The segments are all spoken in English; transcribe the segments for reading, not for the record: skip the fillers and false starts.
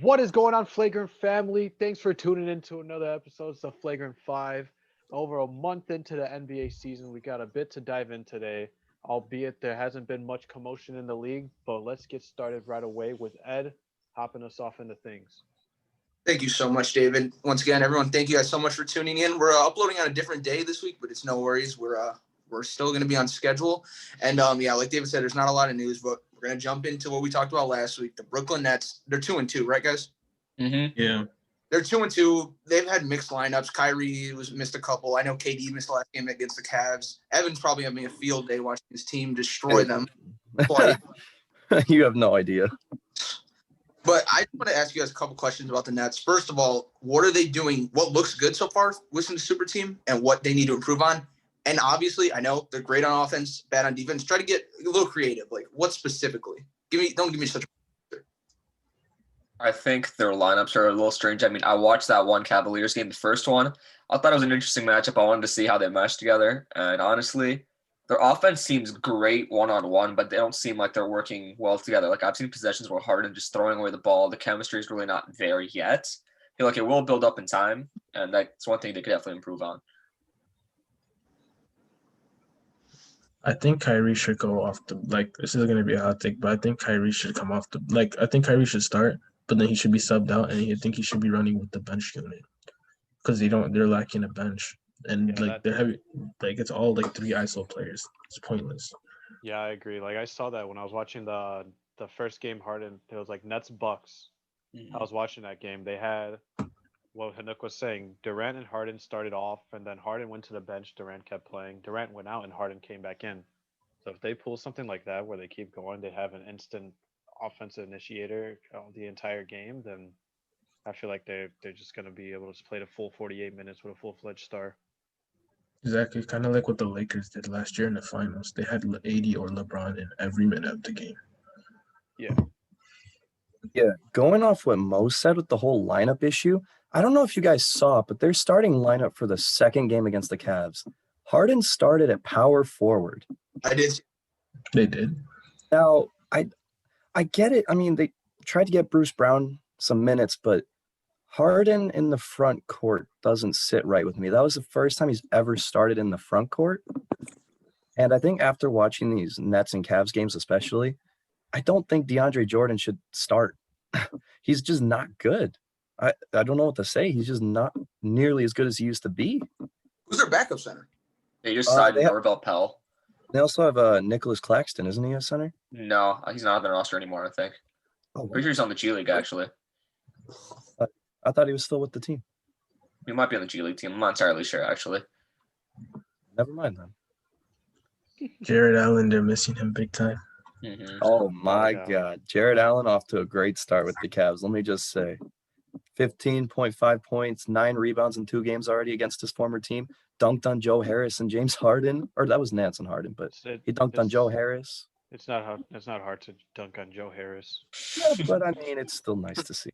What is going on, Flagrant family? Thanks for tuning in to another episode of Flagrant Five. Over a month into the NBA season, we got a bit to dive in today, albeit there hasn't been much commotion in the league. But let's get started right away with Ed hopping us off into things. Thank you so much, David. Once again, everyone, thank you guys so much for tuning in. We're uploading on a different day this week, but it's no worries. We're still going to be on schedule. And like David said, there's not a lot of news, but we're going to jump into what we talked about last week. The Brooklyn Nets, they're 2-2, right, guys? Mm-hmm. Yeah. They're 2-2. They've had mixed lineups. Kyrie missed a couple. I know KD missed the last game against the Cavs. Evan's probably having a field day watching his team destroy them. You have no idea. But I want to ask you guys a couple questions about the Nets. First of all, what are they doing? What looks good so far with the super team and what they need to improve on? And obviously, I know they're great on offense, bad on defense. Try to get a little creative. Like, what specifically? Don't give me such a I think their lineups are a little strange. I mean, I watched that one Cavaliers game, the first one. I thought it was an interesting matchup. I wanted to see how they mesh together. And honestly, their offense seems great one-on-one, but they don't seem like they're working well together. Like, I've seen possessions where Harden just throwing away the ball. The chemistry is really not there yet. I feel like it will build up in time, and that's one thing they could definitely improve on. I think Kyrie should go off this is going to be a hot take, but I think Kyrie should come off I think Kyrie should start, but then he should be subbed out, and I think he should be running with the bench unit because they're lacking a bench. And they're heavy, it's all three ISO players. It's pointless. Yeah, I agree. I saw that when I was watching the first game. Harden, it was Nets Bucks. I was watching that game. They had what Hanuk was saying. Durant and Harden started off, and then Harden went to the bench. Durant kept playing. Durant went out, and Harden came back in. So if they pull something like that where they keep going, they have an instant offensive initiator the entire game. Then I feel like they're just going to be able to play the full 48 minutes with a full-fledged star. Exactly, kind of like what the Lakers did last year in the finals. They had AD or LeBron in every minute of the game. Yeah, going off what Mo said with the whole lineup issue, I don't know if you guys saw it, but their starting lineup for the second game against the Cavs, Harden started at power forward. I did. They did. Now, I get it. I mean, they tried to get Bruce Brown some minutes, but Harden in the front court doesn't sit right with me. That was the first time he's ever started in the front court. And I think after watching these Nets and Cavs games especially, I don't think DeAndre Jordan should start. He's just not good. I don't know what to say. He's just not nearly as good as he used to be. Who's their backup center? They just signed Norvell Pell. They also have Nicholas Claxton, isn't he a center? No, he's not on the roster anymore, I think. Pretty sure he's on the G League, actually. I thought he was still with the team. He might be on the G League team. I'm not entirely sure, actually. Never mind then. Jared Allen, they're missing him big time. Mm-hmm. Oh my God. Jared Allen off to a great start with the Cavs. Let me just say 15.5 points, 9 rebounds in 2 games already against his former team. Dunked on Joe Harris and James Harden, or that was Nance and Harden, but he dunked on Joe Harris. It's not hard to dunk on Joe Harris. Yeah, but I mean, it's still nice to see.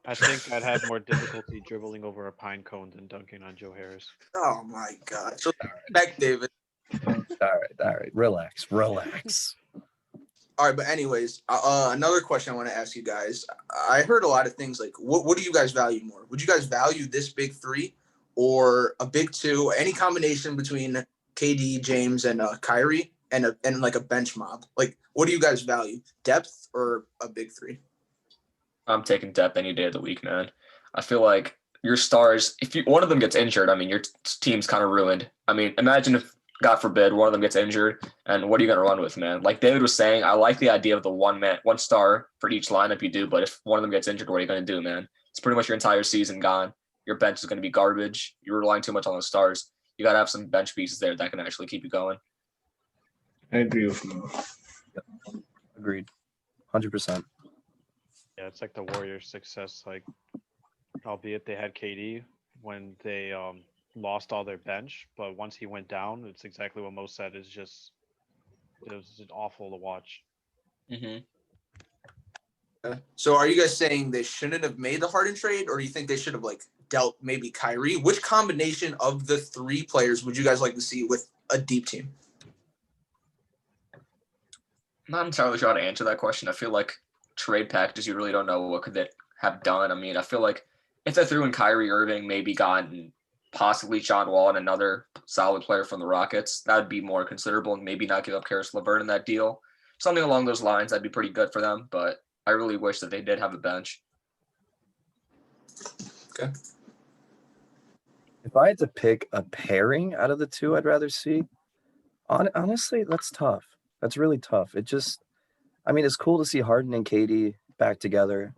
I think I'd have more difficulty dribbling over a pine cone than dunking on Joe Harris. Oh my God! So back, David. All right. Relax. All right, but anyways, another question I want to ask you guys. I heard a lot of things like, what do you guys value more? Would you guys value this big three or a big two? Any combination between KD, James, and Kyrie, and a bench mob? Like, what do you guys value? Depth or a big three? I'm taking depth any day of the week, man. I feel like your stars, if one of them gets injured, I mean, your team's kind of ruined. I mean, imagine if, God forbid, one of them gets injured, and what are you going to run with, man? Like David was saying, I like the idea of the one star for each lineup you do, but if one of them gets injured, what are you going to do, man? It's pretty much your entire season gone. Your bench is going to be garbage. You're relying too much on the stars. You got to have some bench pieces there that can actually keep you going. I agree with you. Agreed. 100%. Yeah, it's like the Warriors' success. Albeit they had KD when they lost all their bench, but once he went down, it's exactly what Mo said. It was just awful to watch. Mm-hmm. So are you guys saying they shouldn't have made the Harden trade, or do you think they should have dealt maybe Kyrie? Which combination of the 3 players would you guys like to see with a deep team? I'm not entirely sure how to answer that question. I feel like trade packages, you really don't know have done. I mean, I feel like if they threw in Kyrie Irving, maybe gotten possibly John Wall and another solid player from the Rockets, that would be more considerable, and maybe not give up Karis LeVert in that deal. Something along those lines, that'd be pretty good for them, but I really wish that they did have a bench. Okay. If I had to pick a pairing out of the two I'd rather see, honestly, that's tough. That's really tough. I mean, it's cool to see Harden and KD back together,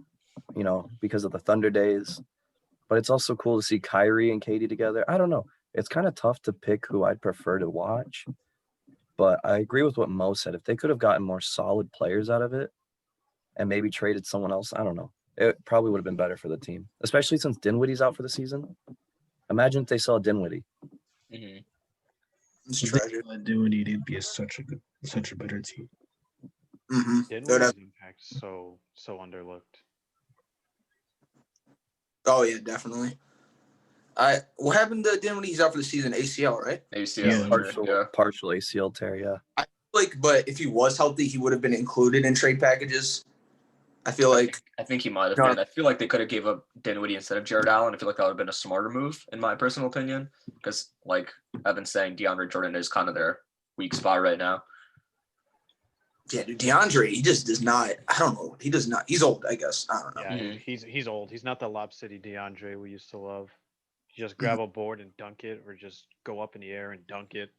because of the Thunder days. But it's also cool to see Kyrie and KD together. I don't know. It's kind of tough to pick who I'd prefer to watch. But I agree with what Mo said. If they could have gotten more solid players out of it and maybe traded someone else, I don't know. It probably would have been better for the team, especially since Dinwiddie's out for the season. Imagine if they saw Dinwiddie. Mm-hmm. It's tragic. Dinwiddie, they'd be such a better team. Mm-hmm. Dinwiddie's impact so underlooked. Oh yeah, definitely. What happened to Dinwiddie? He's out for the season, ACL, right? ACL, Partial ACL tear, yeah. But if he was healthy, he would have been included in trade packages. I feel like I think he might have been. I feel like they could have gave up Dinwiddie instead of Jared Allen. I feel like that would have been a smarter move, in my personal opinion, because like Evan's saying, DeAndre Jordan is kind of their weak spot right now. Yeah, dude, DeAndre, he just does not. I don't know. He does not. He's old, I guess. I don't know. Yeah, he's old. He's not the Lob City DeAndre we used to love. You just grab a board and dunk it, or just go up in the air and dunk it.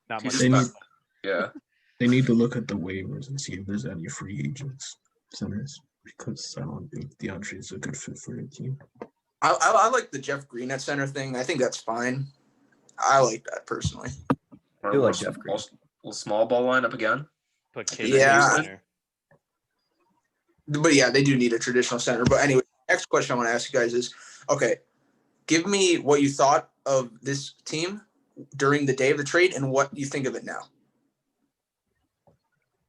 Not much. They need to look at the waivers and see if there's any free agents centers, because I don't think DeAndre is a good fit for the team. I like the Jeff Green at center thing. I think that's fine. I like that personally. I do like Jeff Green. Little small ball lineup again. Put KD in center. But yeah, they do need a traditional center. But anyway, next question I want to ask you guys is, okay, give me what you thought of this team during the day of the trade and what you think of it now.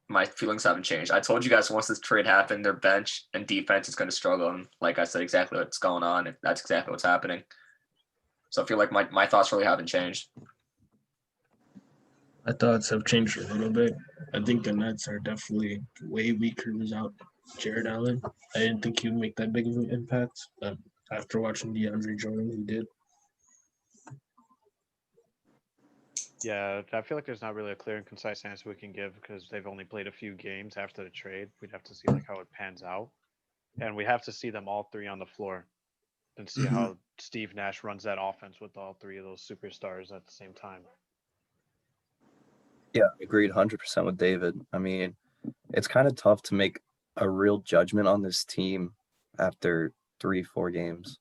My feelings haven't changed. I told you guys once this trade happened, their bench and defense is going to struggle. And like I said, exactly what's going on. And that's exactly what's happening. So I feel like my thoughts really haven't changed. My thoughts have changed a little bit. I think the Nets are definitely way weaker without Jared Allen. I didn't think he would make that big of an impact, but after watching DeAndre Jordan, he did. Yeah, I feel like there's not really a clear and concise answer we can give because they've only played a few games after the trade. We'd have to see like how it pans out, and we have to see them all three on the floor and see how Steve Nash runs that offense with all three of those superstars at the same time. Yeah, agreed 100% with David. I mean, it's kind of tough to make a real judgment on this team after 3-4 games.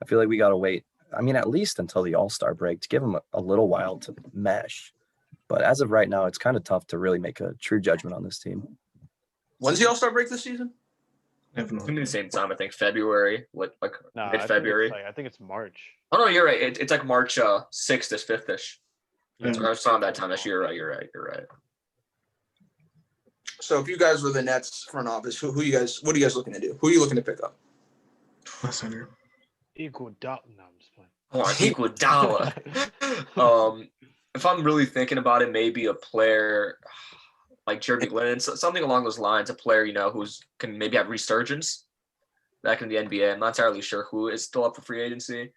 I feel like we got to wait. I mean, at least until the All-Star break to give them a little while to mesh. But as of right now, it's kind of tough to really make a true judgment on this team. When's the All-Star break this season? It's going to be the same time, I think, February, like mid-February. I think it's March. Oh, no, you're right. It's like March 6th-ish, 5th-ish. Yeah. I was talking that time. You're right. So if you guys were the Nets front office, what are you guys looking to do? Who are you looking to pick up? Center. Iguodala. No, I'm just playing. Oh, Iguodala. If I'm really thinking about it, maybe a player like Jeremy Lin, something along those lines. A player, who's can maybe have resurgence back in the NBA. I'm not entirely sure who is still up for free agency. I'm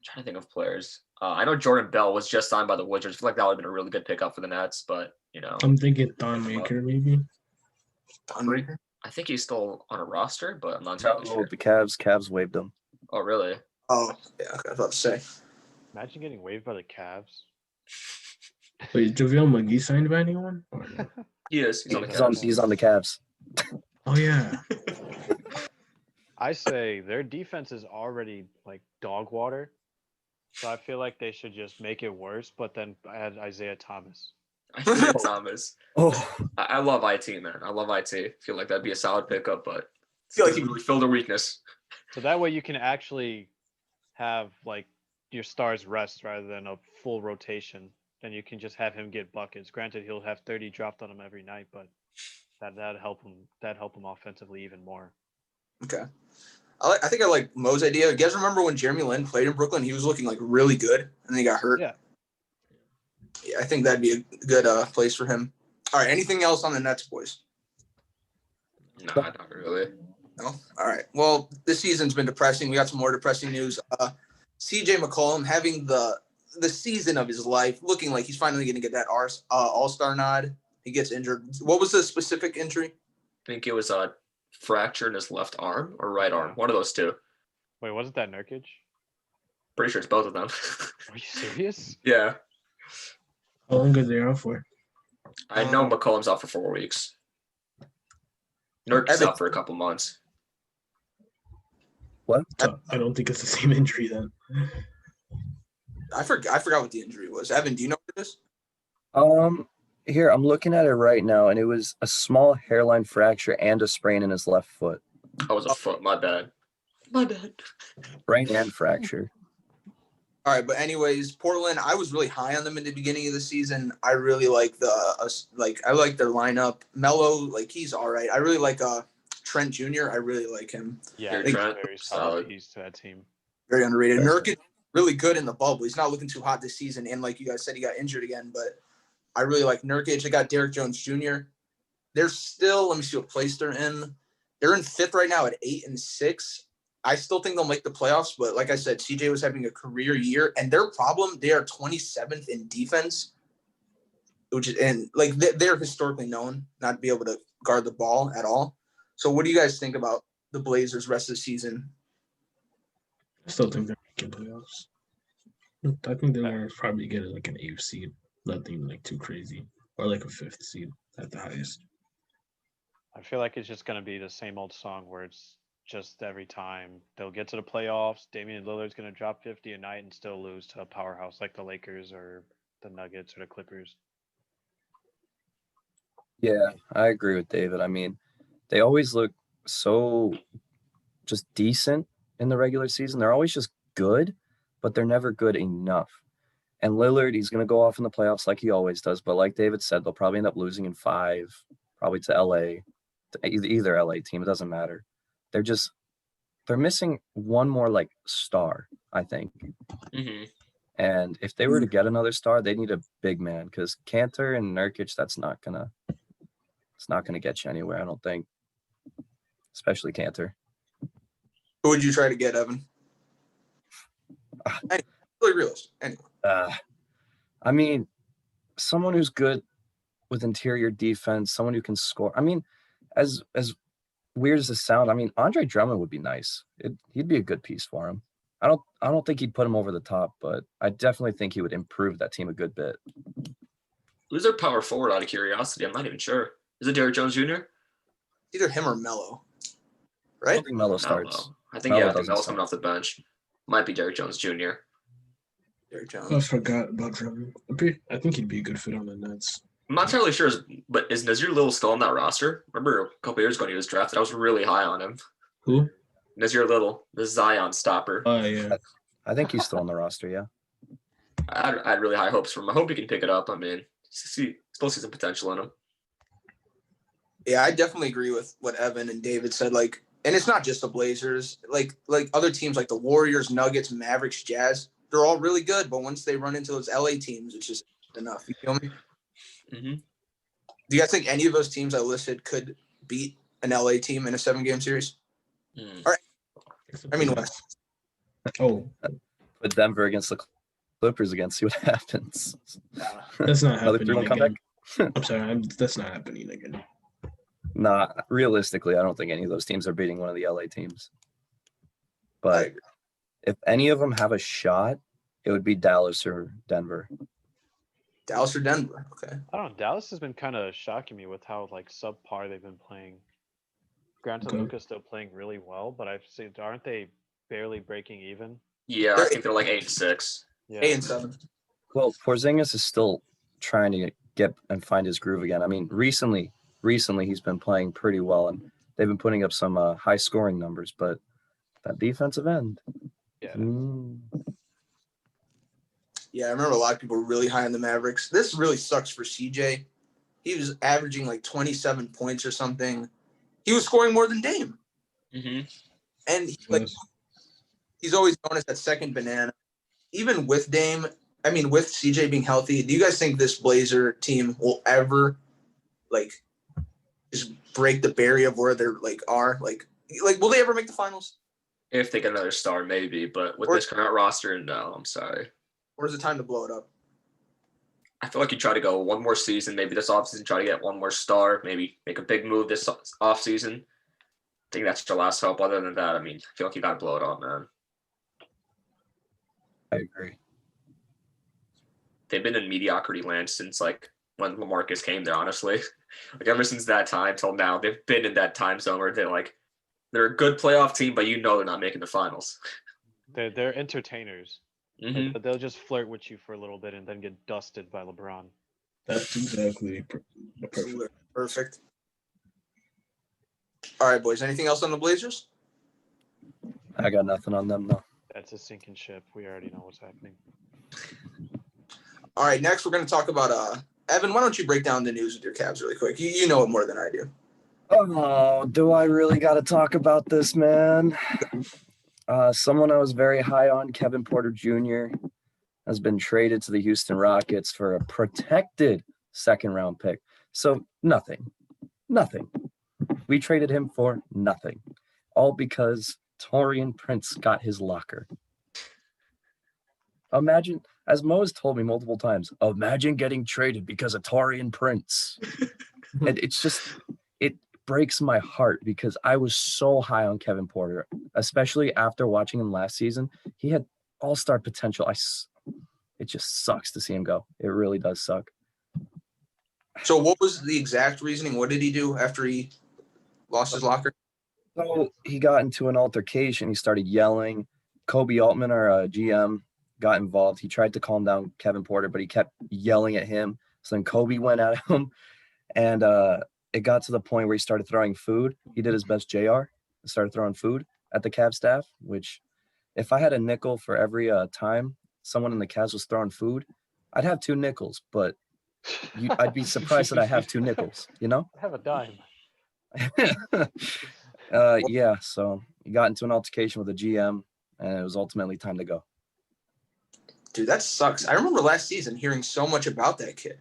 trying to think of players. I know Jordan Bell was just signed by the Wizards. I feel like that would have been a really good pickup for the Nets, but I'm thinking Thon Maker maybe. Thon Maker? I think he's still on a roster, but I'm not entirely sure. The Cavs waived him. Oh, really? Oh, yeah. I was about to say. Imagine getting waived by the Cavs. Wait, JaVale McGee signed by anyone? He is. He's on the Cavs. He's on the Cavs. Oh, yeah. I say their defense is already like dog water. So I feel like they should just make it worse, but then add Isaiah Thomas. Isaiah Thomas. Oh, I love IT, man. I love IT. I feel like that'd be a solid pickup, but I feel like he really filled their weakness. So that way you can actually have like your stars rest rather than a full rotation. Then you can just have him get buckets. Granted, he'll have 30 dropped on him every night, but that'd help him. That'd help him offensively even more. Okay. I think I like Mo's idea. You guys remember when Jeremy Lin played in Brooklyn? He was looking like really good, and then he got hurt. Yeah. Yeah, I think that'd be a good place for him. All right. Anything else on the Nets, boys? No, not really. No? All right. Well, this season's been depressing. We got some more depressing news. CJ McCollum having the season of his life, looking like he's finally going to get that All-Star nod. He gets injured. What was the specific injury? I think it was a fracture in his left arm or right arm. One of those two. Wait, wasn't that Nurkic? Pretty sure it's both of them. Are you serious? Yeah. How long is they out for? I know McCollum's out for 4 weeks. Nurkic's out for a couple months. What? So I don't think it's the same injury then. I forgot what the injury was. Evan, do you know what it is? Here, I'm looking at it right now, and it was a small hairline fracture and a sprain in his left foot. Oh, it was a foot. My bad. My bad. Sprain and fracture. All right, but anyways, Portland. I was really high on them in the beginning of the season. I really like I like their lineup. Melo, like he's all right. I really like Trent Jr. I really like him. Yeah, He's he's a very solid piece to that team. Very underrated. Nurkic really good in the bubble. He's not looking too hot this season, and like you guys said, he got injured again. But I really like Nurkic. I got Derrick Jones Jr. They're still. Let me see what place they're in. They're in 5th right now at 8-6. I still think they'll make the playoffs, but like I said, CJ was having a career year, and their problem, they are 27th in defense, they're historically known not to be able to guard the ball at all. So what do you guys think about the Blazers rest of the season? I still think they're making playoffs. I think they're going to probably get like an 8th seed, nothing like too crazy, or like a 5th seed at the highest. I feel like it's just going to be the same old song where it's just every time they'll get to the playoffs, Damian Lillard's going to drop 50 a night and still lose to a powerhouse like the Lakers or the Nuggets or the Clippers. Yeah, I agree with David. I mean, they always look so just decent in the regular season. They're always just good, but they're never good enough. And Lillard, he's going to go off in the playoffs like he always does. But like David said, they'll probably end up losing in 5, probably to LA, to either LA team. It doesn't matter. They're missing one more like star, I think. Mm-hmm. And if they were to get another star, they need a big man because Cantor and Nurkic, it's not gonna get you anywhere, I don't think. Especially Cantor. Who would you try to get, Evan? Really realistic. Anyway. I mean, someone who's good with interior defense, someone who can score. I mean, as weird as this sounds, I mean, Andre Drummond would be nice. He'd be a good piece for him. I don't think he'd put him over the top, but I definitely think he would improve that team a good bit. Who's their power forward out of curiosity? I'm not even sure. Is it Derrick Jones Jr.? Either him or Melo. I Right? don't think Melo starts. I think Melo's coming off the bench. Might be Derrick Jones Jr. Derrick I Jones. forgot about Drummond. I think he'd be a good fit on the Nets. I'm not entirely sure, but is Nazir Little still on that roster? Remember a couple years ago when he was drafted, I was really high on him. Who? Nazir Little, the Zion stopper. Oh, yeah. I think he's still on the roster, yeah. I had really high hopes for him. I hope he can pick it up. I mean, still see some potential in him. Yeah, I definitely agree with what Evan and David said. Like, and it's not just the Blazers. Like other teams like the Warriors, Nuggets, Mavericks, Jazz, they're all really good. But once they run into those LA teams, it's just enough. You feel me? Mm-hmm. Do you guys think any of those teams I listed could beat an LA team in a 7-game series? All right. I mean, West. Oh, Put Denver against the Clippers again, see what happens. that's not Another happening 3-1 comeback? again. I'm sorry, that's not happening again. Nah, realistically, I don't think any of those teams are beating one of the LA teams. I But agree. if any of them have a shot, it would be Dallas or Denver. Dallas or Denver. Okay. I don't know. Dallas has been kind of shocking me with how like subpar they've been playing. Granted, Okay. Luka's still playing really well, but I've seen aren't they barely breaking even? Yeah, I think they're like 8-6. Yeah. 8-7. Well, Porzingis is still trying to get and find his groove again. I mean, recently he's been playing pretty well, and they've been putting up some high scoring numbers. But that defensive end, Yeah. Yeah, I remember a lot of people were really high on the Mavericks. This really sucks for CJ. He was averaging like 27 points or something. He was scoring more than Dame. Mm-hmm. And he's always known as that second banana. Even with Dame, I mean, with CJ being healthy, do you guys think this Blazer team will ever like just break the barrier of where they're like are? Like Like, will they ever make the finals? If they get another star, maybe. But with this current roster, no, I'm sorry. Or is it time to blow it up? I feel like you try to go one more season, maybe this offseason, try to get one more star, maybe make a big move this offseason. I think that's your last hope. Other than that, I mean, I feel like you got to blow it up, man. I agree. They've been in mediocrity land since like when LaMarcus came there, honestly. Like ever since that time till now, they've been in that time zone where they're a good playoff team, but you know they're not making the finals. They're entertainers. Mm-hmm. But they'll just flirt with you for a little bit and then get dusted by LeBron. That's exactly perfect. All right, boys. Anything else on the Blazers? I got nothing on them, though. That's a sinking ship. We already know what's happening. All right, next we're going to talk about Evan, why don't you break down the news with your Cavs really quick? You know it more than I do. Oh, do I really got to talk about this, man? Someone I was very high on, Kevin Porter Jr., has been traded to the Houston Rockets for a protected second-round pick. So nothing. We traded him for nothing. All because Taurean Prince got his locker. Imagine, as Mo has told me multiple times, imagine getting traded because of Taurean Prince. And it's just, it breaks my heart because I was so high on Kevin Porter, especially after watching him last season. He had all-star potential. It just sucks to see him go. It really does suck. So what was the exact reasoning? What did he do after he lost his locker? So he got into an altercation. He started yelling. Kobe Altman, our GM, got involved. He tried to calm down Kevin Porter, but he kept yelling at him. So then Kobe went at him, and it got to the point where he started throwing food. He did his best JR and started throwing food at the Cavs staff, which if I had a nickel for every time someone in the Cavs was throwing food, I'd have 2 nickels, but I'd be surprised that I have 2 nickels, you know? I have a dime. Yeah, so he got into an altercation with the GM, and it was ultimately time to go. Dude, that sucks. I remember last season hearing so much about that kid.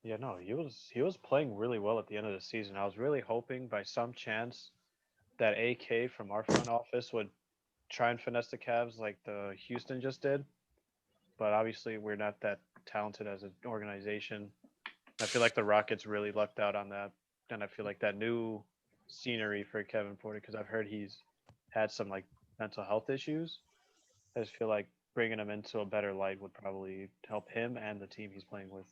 Yeah, no, he was playing really well at the end of the season. I was really hoping by some chance that AK from our front office would try and finesse the Cavs like the Houston just did. But obviously we're not that talented as an organization. I feel like the Rockets really lucked out on that. And I feel like that new scenery for Kevin Porter, because I've heard he's had some like mental health issues. I just feel like bringing him into a better light would probably help him and the team he's playing with.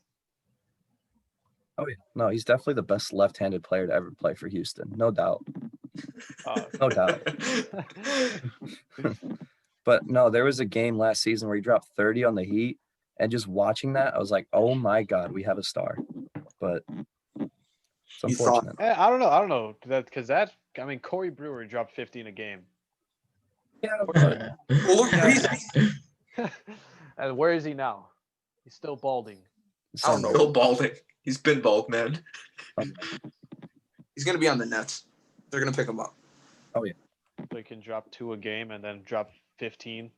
Oh, yeah. No, he's definitely the best left-handed player to ever play for Houston. No doubt. No doubt. But no, there was a game last season where he dropped 30 on the Heat, and just watching that, I was like, oh my God, we have a star. But it's unfortunate. I don't know. Because Corey Brewer dropped 50 in a game. Yeah, Well, look, And where is he now? He's still balding. Still balding. He's been bald, man. He's going to be on the Nets. They're going to pick him up. Oh, yeah. So he can drop 2 a game and then drop 15.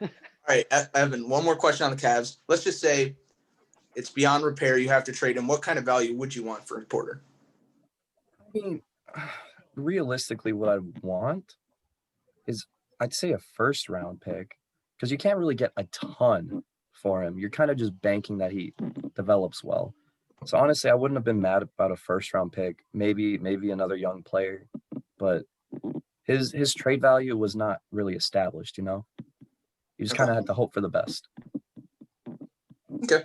All right, Evan, one more question on the Cavs. Let's just say it's beyond repair. You have to trade him. What kind of value would you want for Porter? I mean, realistically, what I want is I'd say a first-round pick, because you can't really get a ton for him. You're kind of just banking that he develops well. So honestly, I wouldn't have been mad about a first-round pick, maybe another young player, but his trade value was not really established, you know? You just kind of had to hope for the best. Okay.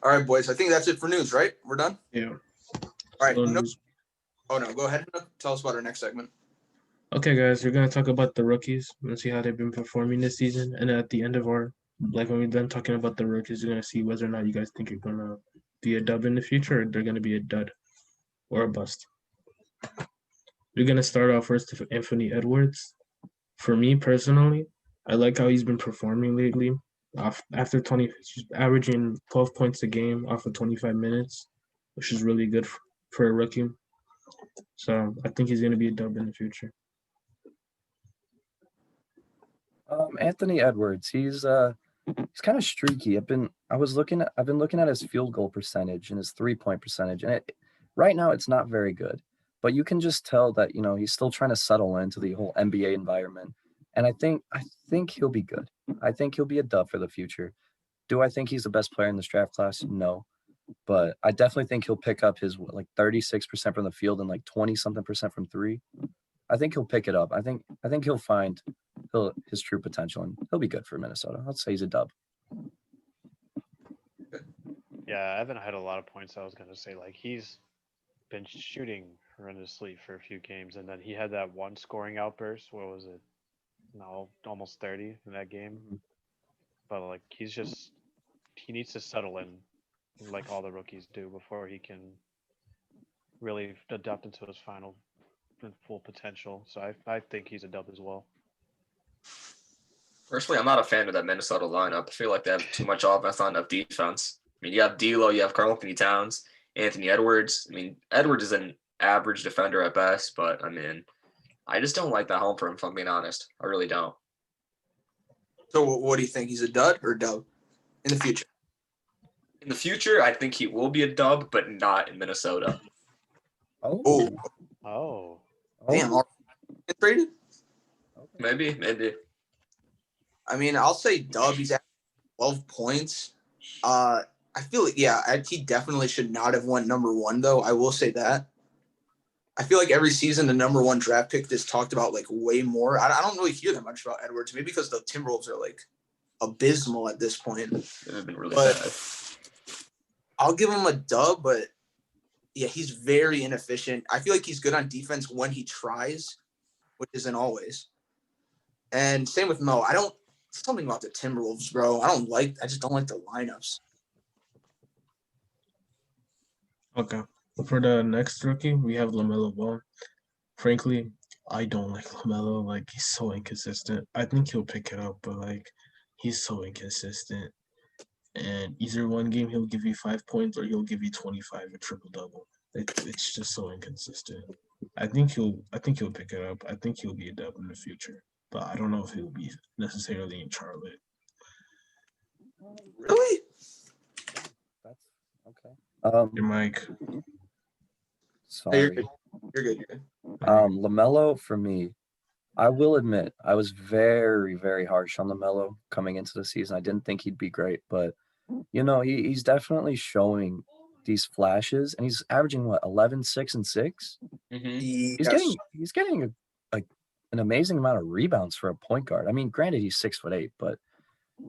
All right, boys. I think that's it for news, right? We're done? Yeah. All right. No. Oh, no. Go ahead. Tell us about our next segment. Okay, guys, we're going to talk about the rookies and see how they've been performing this season. And at the end of when we're done talking about the rookies, we're going to see whether or not you guys think you're going to be a dub in the future or they're going to be a dud or a bust. We're going to start off first with Anthony Edwards. For me personally, I like how he's been performing lately. After he's averaging 12 points a game off of 25 minutes, which is really good for a rookie. So I think he's going to be a dub in the future. Anthony Edwards, he's kind of streaky. I've been looking at his field goal percentage and his 3-point percentage, and right now it's not very good. but you can just tell that, he's still trying to settle into the whole NBA environment. And I think he'll be good. I think he'll be a dub for the future. Do I think he's the best player in this draft class? No. But I definitely think he'll pick up his 36% from the field and 20-something% from three. I think he'll pick it up. I think he'll find his true potential, and he'll be good for Minnesota. I'll say he's a dub. Yeah, Evan had a lot of points I was gonna say. Like, he's been shooting horrendously for a few games, and then he had that one scoring outburst. What was it? No, almost 30 in that game. But like, he needs to settle in, like all the rookies do, before he can really adapt into his full potential. So I think he's a dub as well. Personally, I'm not a fan of that Minnesota lineup. I feel like they have too much offense, not enough defense. I mean, you have D'Lo, you have Karl-Anthony Towns, Anthony Edwards. I mean, Edwards is an average defender at best, but I mean, I just don't like that home for him, if I'm being honest. I really don't. So what do you think? He's a dud or dub in the future? In the future, I think he will be a dub, but not in Minnesota. Oh. Damn. Traded? Maybe. I mean, I'll say dub. He's at 12 points. I feel like, he definitely should not have won number one, though. I will say that. I feel like every season the number one draft pick is talked about way more. I don't really hear that much about Edwards, maybe because the Timberwolves are abysmal at this point. They've been really bad. I'll give him a dub, but yeah, he's very inefficient. I feel like he's good on defense when he tries, which isn't always. And same with Mo. Something about the Timberwolves, bro. I just don't like the lineups. Okay. For the next rookie, we have LaMelo Ball. Frankly, I don't like LaMelo. He's so inconsistent. I think he'll pick it up, but he's so inconsistent. And either one game he'll give you 5 points or he'll give you 25, a triple double. It's just so inconsistent. I think he'll pick it up. I think he'll be a dub in the future, but I don't know if he'll be necessarily in Charlotte. Really? That's okay. Your mic. Sorry. You're good. LaMelo, for me, I will admit I was very, very harsh on LaMelo coming into the season. I didn't think he'd be great, but he's definitely showing these flashes, and he's averaging 11, 6, and 6. Mm-hmm. He's getting an amazing amount of rebounds for a point guard. I mean, granted, he's 6'8", but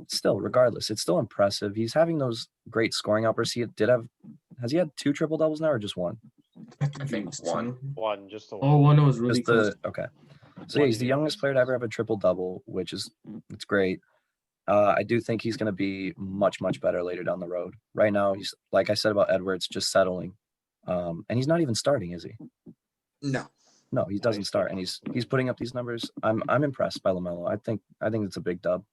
still, regardless, it's still impressive. He's having those great scoring outbursts. Has he had 2 triple doubles now or just one? I think one. One, just the one. Oh, one was really close. Okay. So he's the youngest player to ever have a triple double, it's great. I do think he's going to be much, much better later down the road. Right now, he's, like I said about Edwards, just settling. And he's not even starting, is he? No, he doesn't start, and he's putting up these numbers. I'm impressed by LaMelo. I think it's a big dub.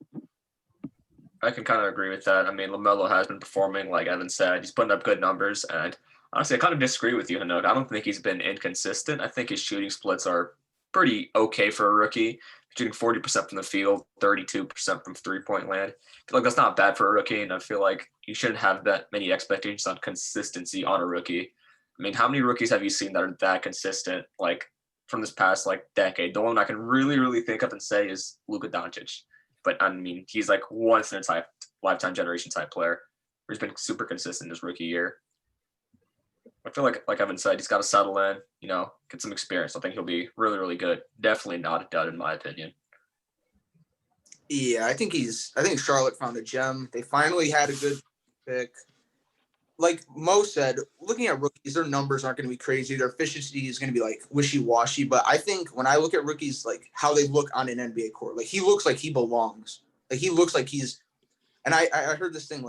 I can kind of agree with that. I mean, LaMelo has been performing, like Evan said. He's putting up good numbers, and honestly, I kind of disagree with you, Hanok. I don't think he's been inconsistent. I think his shooting splits are pretty okay for a rookie. Shooting 40% from the field, 32% from three-point land. I feel like that's not bad for a rookie, and I feel like you shouldn't have that many expectations on consistency on a rookie. I mean, how many rookies have you seen that are that consistent, from this past, decade? The one I can really, really think of and say is Luka Doncic. But, I mean, he's, once in a lifetime generation type player. He's been super consistent his rookie year. I feel like Evan said, he's got to settle in, get some experience. I think he'll be really, really good. Definitely not a dud, in my opinion. Yeah, I think Charlotte found a gem. They finally had a good pick. Like Mo said, looking at rookies, their numbers aren't going to be crazy. Their efficiency is going to be wishy-washy. But I think when I look at rookies, how they look on an NBA court, he looks like he belongs. He looks like he's. And I heard this thing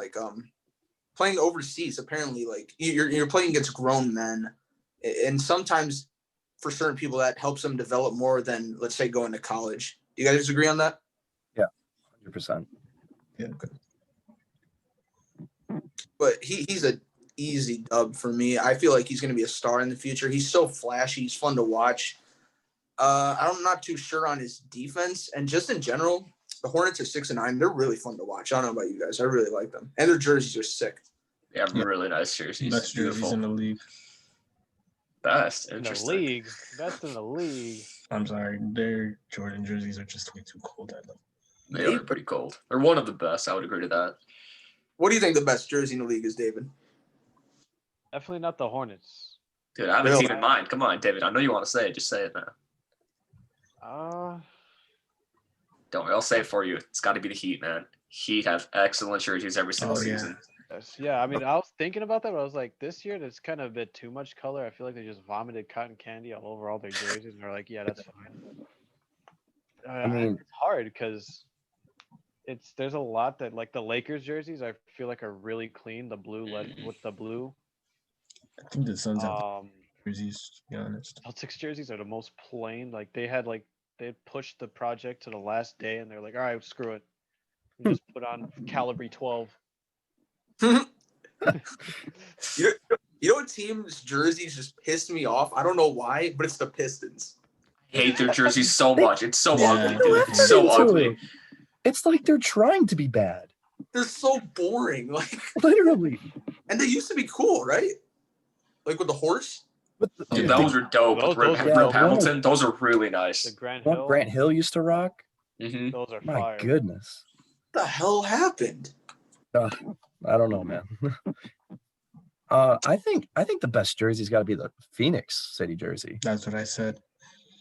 playing overseas. Apparently, you're playing against grown men, and sometimes for certain people that helps them develop more than, let's say, going to college. Do you guys agree on that? Yeah, 100%. Yeah. Okay. But he's an easy dub for me. I feel like he's going to be a star in the future. He's so flashy. He's fun to watch. I'm not too sure on his defense. And just in general, the Hornets are 6-9. They're really fun to watch. I don't know about you guys. I really like them. And their jerseys are sick. Yeah, really nice jerseys. Best jerseys in the league. Best. in the Interesting. league. Best in the league. I'm sorry, their Jordan jerseys are just way too cold. I love. They are pretty cold. They're one of the best. I would agree to that. What do you think the best jersey in the league is, David? Definitely not the Hornets. Dude, I have a Really? team in mind. Come on, David. I know you want to say it. Just say it now. Don't worry. I'll say it for you. It's got to be the Heat, man. Heat have excellent jerseys every single season. Yeah, I mean, I was thinking about that, but I was like, this year there's kind of a bit too much color. I feel like they just vomited cotton candy all over all their jerseys, and they're like, yeah, that's fine. I mean, it's hard because there's a lot that like the Lakers jerseys I feel like are really clean. The blue with the blue. I think the Suns have jerseys, to be honest. Celtics jerseys are the most plain. Like they pushed the project to the last day, and they're like, all right, screw it, we just put on Calibre 12. You know what team's jerseys just pissed me off? I don't know why, but it's the Pistons. I hate their jerseys so much. It's so ugly, no dude. effort It's so into ugly. it. It's like they're trying to be bad. They're so boring. Like, Literally. and they used to be cool, right? Like with the horse. But Dude, those are dope. Those- With Rip, those Rip are- Hamilton, those are really nice. The Grant what Hill, Grant Hill used to rock. Mm-hmm. those are My fire. goodness. What the hell happened? I don't know, man. I think the best jersey's got to be the Phoenix City jersey. That's what I said.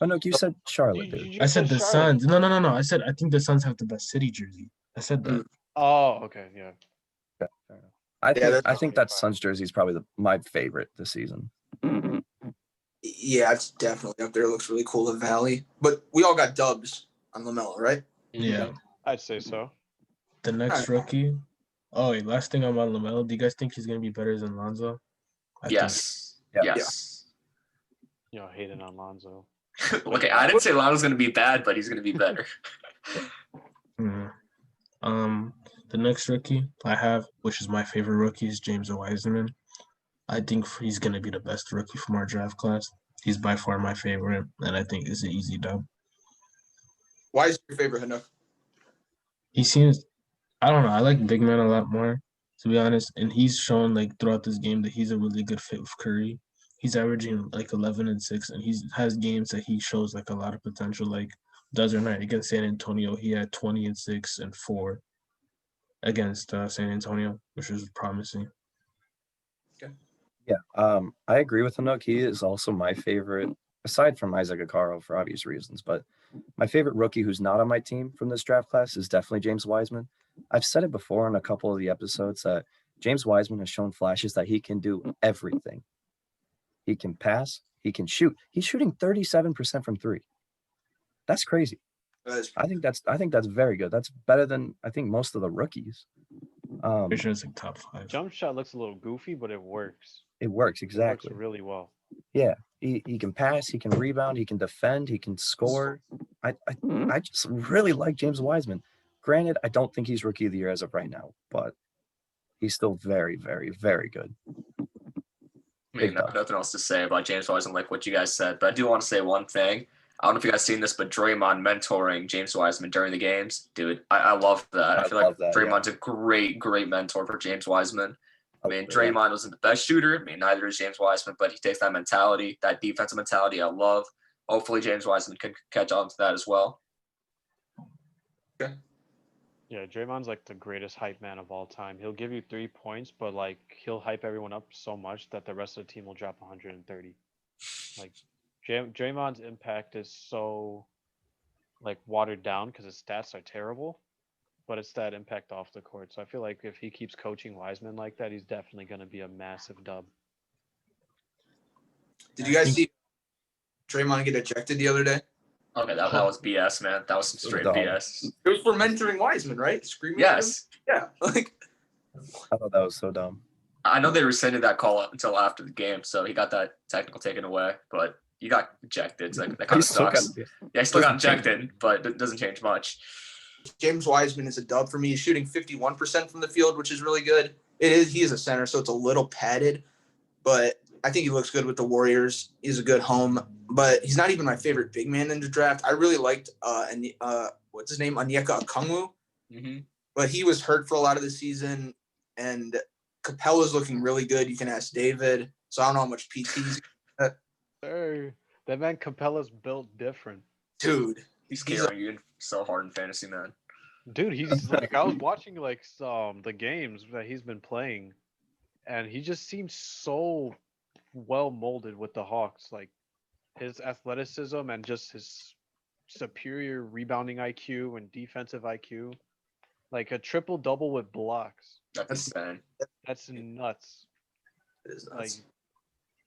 Oh no, you said Charlotte, dude. I said the Charlotte. Suns. No. I said I think the Suns have the best city jersey. I said that. Oh, okay, yeah. I that's think that Suns jersey is probably my favorite this season. Yeah, it's definitely up there. It looks really cool, the Valley. But we all got dubs on LaMelo, right? Yeah. I'd say so. The next rookie. Oh, wait, last thing about LaMelo. Do you guys think he's gonna be better than Lonzo? Yes. Yeah. Yes. You know, hating on Lonzo. Look, I didn't say Lonzo's going to be bad, but he's going to be better. The next rookie I have, which is my favorite rookie, is James Wiseman. I think he's gonna be the best rookie from our draft class. He's by far my favorite, and I think it's an easy dub. Why is your favorite Hanuk? He seems, I don't know, I like big men a lot more, to be honest. And he's shown like throughout this game that he's a really good fit with Curry. He's averaging like 11 and 6, and he has games that he shows like a lot of potential. Like the other night against San Antonio, he had 20 and 6 and 4 against San Antonio, which was promising. Yeah, I agree with Anook. He is also my favorite, aside from Isaac Okoro for obvious reasons. But my favorite rookie who's not on my team from this draft class is definitely James Wiseman. I've said it before in a couple of the episodes that James Wiseman has shown flashes that he can do everything. He can pass. He can shoot. He's shooting 37% from three. That's crazy. I think that's very good. That's better than I think most of the rookies. Pretty sure it's like top 5. Jump shot looks a little goofy, but it works. It works exactly. It works really well. Yeah, he can pass. He can rebound. He can defend. He can score. I just really like James Wiseman. Granted, I don't think he's rookie of the year as of right now, but he's still very, very, very good. I mean, nothing else to say about James Wiseman, like what you guys said. But I do want to say one thing. I don't know if you guys seen this, but Draymond mentoring James Wiseman during the games, dude, I love that. I feel like Draymond's a great mentor for James Wiseman. I mean, Draymond wasn't the best shooter. I mean, neither is James Wiseman, but he takes that mentality, that defensive mentality I love. Hopefully James Wiseman can catch on to that as well. Okay. Yeah, Draymond's like the greatest hype man of all time. He'll give you 3 points, but like he'll hype everyone up so much that the rest of the team will drop 130. Like Draymond's impact is so like watered down because his stats are terrible, but it's that impact off the court. So I feel like if he keeps coaching Wiseman like that, he's definitely going to be a massive dub. Did you guys see Draymond get ejected the other day? Okay, that was BS, man. That was some straight BS. It was for mentoring Wiseman, right? Screaming Yes. at him? Yeah. Like, I thought that was so dumb. I know they rescinded that call until after the game, so he got that technical taken away, but he got ejected. So that kind of sucks. Yeah, he still got ejected, but it doesn't change much. James Wiseman is a dub for me. He's shooting 51% from the field, which is really good. He is a center, so it's a little padded, but I think he looks good with the Warriors. He's a good home, but he's not even my favorite big man in the draft. I really liked what's his name, Onyeka Okongwu, but he was hurt for a lot of the season, and Capella's looking really good. You can ask David. So I don't know how much PT he's Sir, that man Capella's built different. Dude. He's He's carrying you so hard in fantasy, man. Dude, he's like I was watching like some the games that he's been playing, and he just seems so well molded with the Hawks. Like his athleticism and just his superior rebounding IQ and defensive IQ. Like a triple double with blocks. That's insane. That's nuts. It is Like nuts.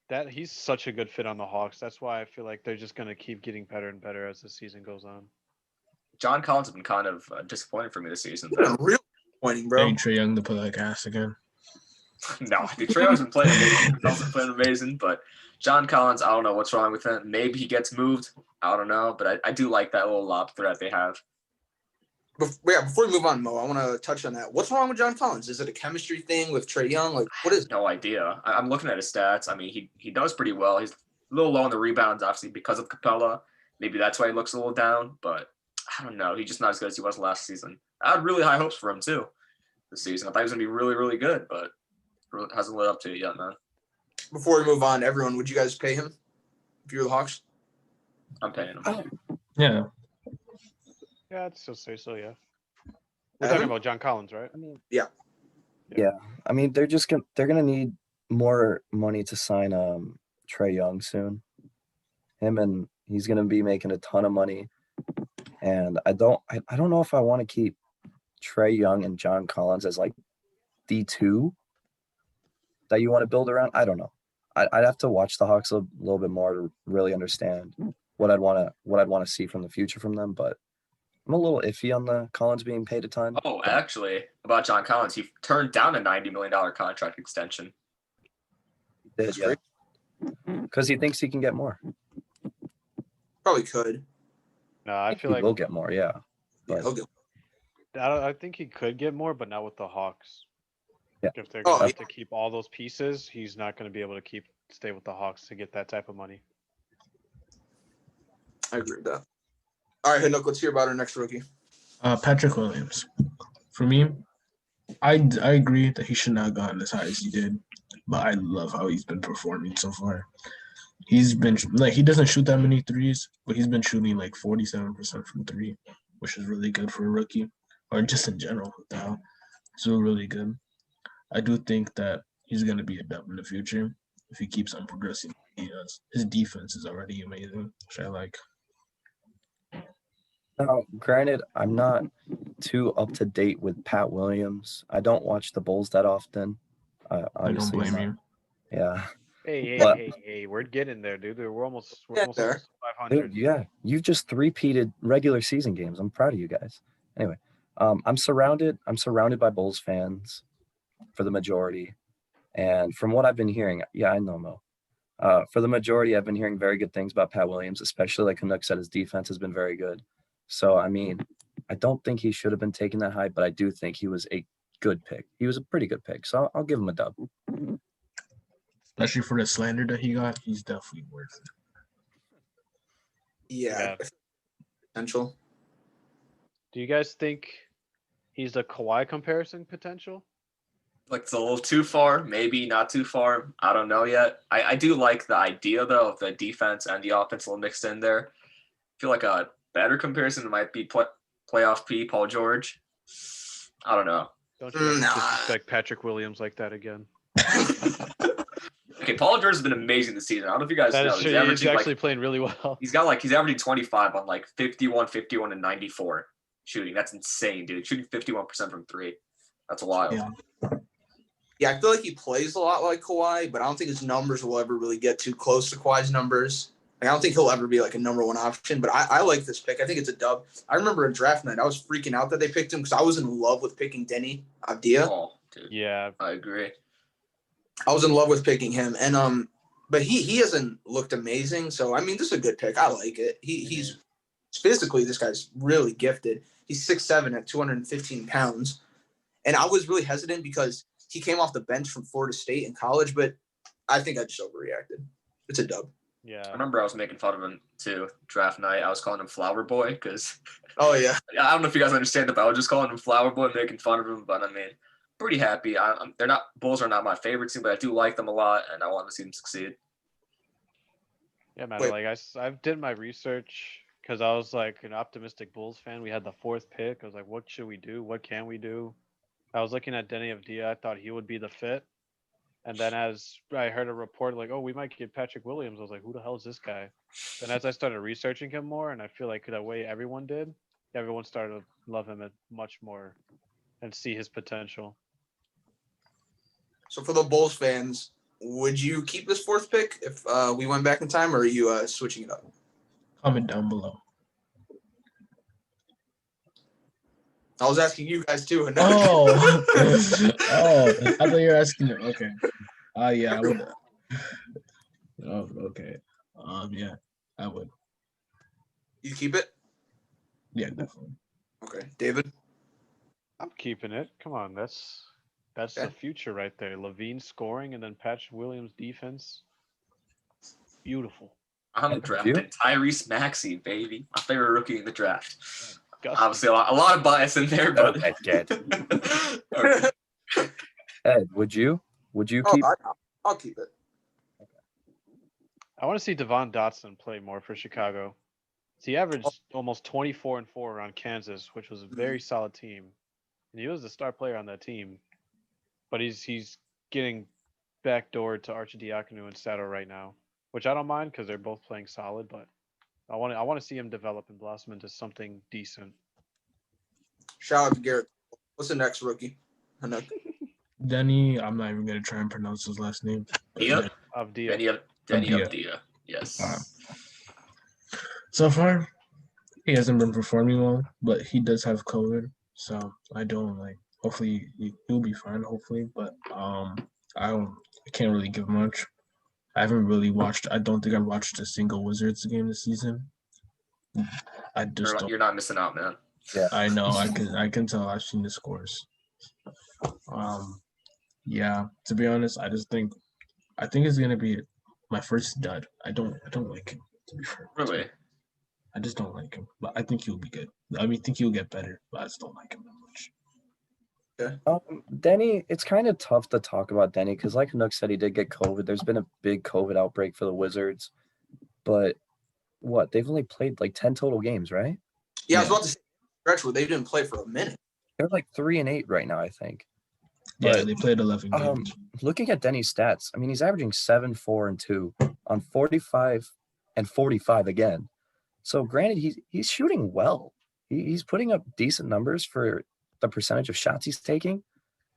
that he's such a good fit on the Hawks. That's why I feel like they're just gonna keep getting better and better as the season goes on. John Collins has been kind of disappointing for me this season. It's been real disappointing, I bro. need Trae Young to play like ass again. No, Trae Young's been playing amazing. He's been playing amazing, but John Collins, I don't know what's wrong with him. Maybe he gets moved. I don't know, but I do like that little lob threat they have. Before we move on, Mo, I want to touch on that. What's wrong with John Collins? Is it a chemistry thing with Trae Young? Like, what is? No idea. I'm looking at his stats. I mean, he does pretty well. He's a little low on the rebounds, obviously, because of Capella. Maybe that's why he looks a little down, but I don't know. He's just not as good as he was last season. I had really high hopes for him, too, this season. I thought he was going to be really, really good, but hasn't lived up to it yet, man. Before we move on, everyone, would you guys pay him if you were the Hawks? I'm paying him. Yeah. Yeah, I'd still say so, yeah. We're Evan? talking about John Collins, right? I mean, Yeah. Yeah. I mean, they're gonna need more money to sign Trae Young soon. He's gonna be making a ton of money. And I don't know if I want to keep Trae Young and John Collins as like the two that you want to build around. I don't know. I'd have to watch the Hawks a little bit more to really understand what I'd want to see from the future from them. But I'm a little iffy on the Collins being paid a ton. Oh, actually, about John Collins, he turned down a $90 million contract extension. Did, yeah. Because he thinks he can get more. Probably could. No, I feel He like will get more, yeah. Yeah, But he'll get. I think he could get more, but not with the Hawks. Yeah. If they're Oh, gonna have to keep all those pieces, he's not gonna be able to stay with the Hawks to get that type of money. I agree with that. All right, Hinook, let's hear about our next rookie. Patrick Williams. For me, I agree that he should not have gotten as high as he did, but I love how he's been performing so far. He's been like, he doesn't shoot that many threes, but he's been shooting like 47% from three, which is really good for a rookie, or just in general. It's really good. I do think that he's going to be a dub in the future if he keeps on progressing. His defense is already amazing, which I like. now, granted, I'm not too up to date with Pat Williams. I don't watch the Bulls that often. I don't Obviously, blame you. Yeah. Hey, But- we're getting there, dude. We're almost Yeah, there. 500. Dude, yeah, you've just three-peated regular season games. I'm proud of you guys. Anyway, I'm surrounded by Bulls fans for the majority, and from what I've been hearing, yeah, I know Mo. For the majority, I've been hearing very good things about Pat Williams, especially like Canuck said, his defense has been very good. So I mean, I don't think he should have been taken that high, but I do think he was a good pick. He was a pretty good pick, so I'll give him a dub. Especially for the slander that he got, he's definitely worth it. Yeah. Potential. Do you guys think he's the Kawhi comparison potential? Like, it's a little too far, maybe not too far. I don't know yet. I do like the idea, though, of the defense and the offense all mixed in there. I feel like a better comparison might be playoff P, Paul George. I don't know. Don't you disrespect Patrick Williams like that again? Okay, Paul George has been amazing this season. I don't know if you guys That know. is true. He's actually playing really well. He's averaging 25 on like 51, and 94 shooting. That's insane, dude. Shooting 51% from three. That's wild. Yeah, I feel like he plays a lot like Kawhi, but I don't think his numbers will ever really get too close to Kawhi's numbers. Like, I don't think he'll ever be like a number one option, but I like this pick. I think it's a dub. I remember in draft night, I was freaking out that they picked him because I was in love with picking Denny Avdia. Oh, dude. Yeah. I agree. I was in love with picking him, and but he hasn't looked amazing. So I mean, this is a good pick. I like it. He's physically, this guy's really gifted. He's 6'7" at 215 pounds, and I was really hesitant because he came off the bench from Florida State in college, but I think I just overreacted. It's a dub. Yeah. I remember I was making fun of him too. Draft night, I was calling him Flower Boy because Oh yeah, I don't know if you guys understand it, but I was just calling him Flower Boy, making fun of him. But I mean, pretty happy. Bulls are not my favorite team, but I do like them a lot, and I want to see them succeed. Yeah, man. Wait. Like I did my research because I was like an optimistic Bulls fan. We had the fourth pick. I was like, what should we do? What can we do? I was looking at Denny Avdia. I thought he would be the fit. And then as I heard a report like, oh, we might get Patrick Williams, I was like, who the hell is this guy? Then as I started researching him more, and I feel like the way everyone did, everyone started to love him much more and see his potential. So for the Bulls fans, would you keep this fourth pick if we went back in time, or are you switching it up? Comment down below. I was asking you guys too. And Oh, oh! I thought you were asking. Okay. Yeah, I would. Oh, okay. Yeah, I would. You keep it? Yeah, definitely. Okay, David. I'm keeping it. Come on, that's Okay. the future right there. Levine scoring and then Patrick Williams defense. Beautiful. I'm And drafting Tyrese Maxey, baby. My favorite rookie in the draft. Gustin. Obviously, a lot of bias in there, but Okay. Ed, would you keep? I'll keep it. I want to see Devon Dotson play more for Chicago. He averaged almost 24 and 4 around Kansas, which was a very solid team, and he was the star player on that team. But he's getting backdoored to Archidiakonu and Sato right now, which I don't mind because they're both playing solid. But I want to see him develop and blossom into something decent. Shout out to Garrett. What's the next rookie? Denny, I'm not even gonna try and pronounce his last name. Dia? Avdia. Denny Avdia. Avdia. Yes. So far, he hasn't been performing well, but he does have COVID, so I don't like. Hopefully, he'll be fine. Hopefully, but I can't really give much. I haven't really watched. I don't think I've watched a single Wizards game this season. I just don't. You're not missing out, man. Yeah. I know. I can tell. I've seen the scores. Yeah. To be honest, I think it's gonna be my first dud. I don't like him, to be fair. Really? I just don't like him, but I think he'll be good. I mean, I think he'll get better, but I just don't like him that much. Denny, it's kind of tough to talk about Denny because, like Nook said, he did get COVID. There's been a big COVID outbreak for the Wizards, but they've only played like 10 total games, right? Yeah, I was about to say stretch where they didn't play for a minute. They're like 3-8 right now, I think. Yeah, But, they played 11 games. Looking at Denny's stats, I mean, he's averaging 7, 4, and 2 on 45 and 45 again. So granted, he's shooting well. He's putting up decent numbers for the percentage of shots he's taking.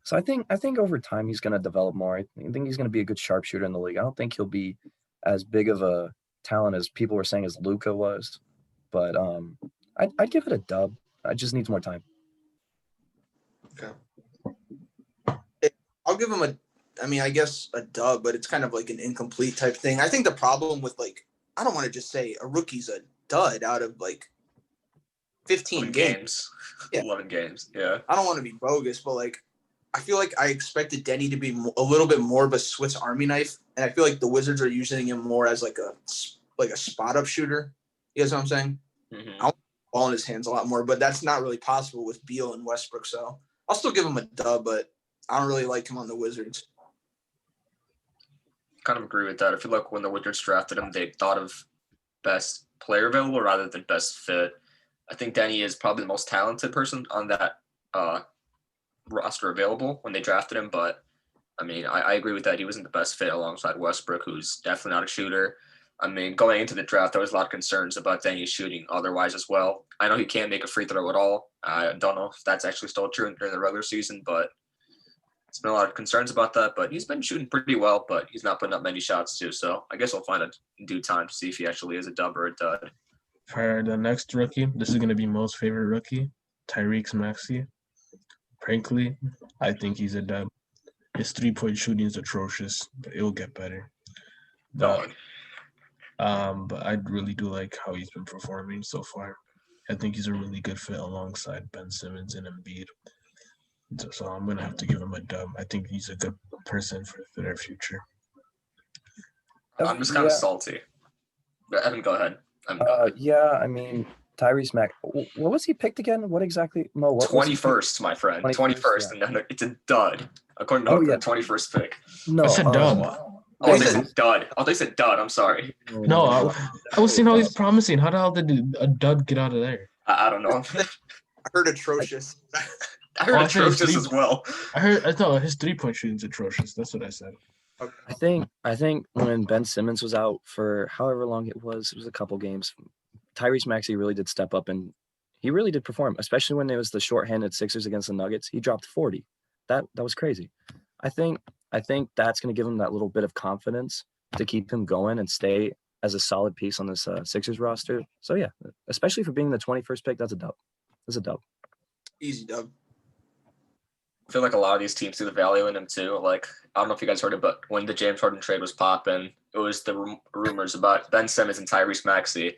So I think over time he's going to develop more. I think he's going to be a good sharpshooter in the league. I don't think he'll be as big of a talent as people were saying as Luka was, but I'd give it a dub. I just needs more time. Okay. I'll give him I guess a dub, but it's kind of like an incomplete type thing. I think the problem with I don't want to just say a rookie's a dud out of 15 games. Yeah. 11 games. Yeah. I don't want to be bogus, but I feel like I expected Denny to be a little bit more of a Swiss Army knife, and I feel like the Wizards are using him more as a spot up shooter. You know what I'm saying? Mm-hmm. I want the ball in his hands a lot more, but that's not really possible with Beal and Westbrook. So I'll still give him a dub, but I don't really like him on the Wizards. Kind of agree with that. I feel like when the Wizards drafted him, they thought of best player available rather than best fit. I think Denny is probably the most talented person on that roster available when they drafted him. But, I mean, I agree with that. He wasn't the best fit alongside Westbrook, who's definitely not a shooter. I mean, going into the draft, there was a lot of concerns about Denny's shooting otherwise as well. I know he can't make a free throw at all. I don't know if that's actually still true during the regular season, but it's been a lot of concerns about that. But he's been shooting pretty well, but he's not putting up many shots too. So I guess we'll find out in due time to see if he actually is a dub or a dud. For the next rookie, this is going to be most favorite rookie, Tyrese Maxey. Frankly, I think he's a dub. His 3-point shooting is atrocious, but it'll get better. But I really do like how he's been performing so far. I think he's a really good fit alongside Ben Simmons and Embiid. So I'm going to have to give him a dub. I think he's a good person for their future. I'm just kind of salty. But Evan, go ahead. Yeah, I mean, Tyrese Mack. What was he picked again? What exactly? Mo, what 21st, my friend. 21st, yeah. And it's a dud. According to the 21st pick. No, that's a dub. Oh, They they said- said dud. Oh, they said dud. I'm sorry. No, I was seeing all these promising. How the hell did a dud get out of there? I don't know. I heard atrocious. I heard I said it's atrocious three- as well. I thought his 3-point shooting's atrocious. That's what I said. I think when Ben Simmons was out for however long it was a couple games, Tyrese Maxey really did step up and he really did perform, especially when it was the shorthanded Sixers against the Nuggets. He dropped 40. That was crazy. I think that's going to give him that little bit of confidence to keep him going and stay as a solid piece on this Sixers roster. So yeah, especially for being the 21st pick, that's a dub. That's a dub. Easy dub. I feel like a lot of these teams see the value in him too. Like, I don't know if you guys heard it, but when the James Harden trade was popping, it was the rumors about Ben Simmons and Tyrese Maxey,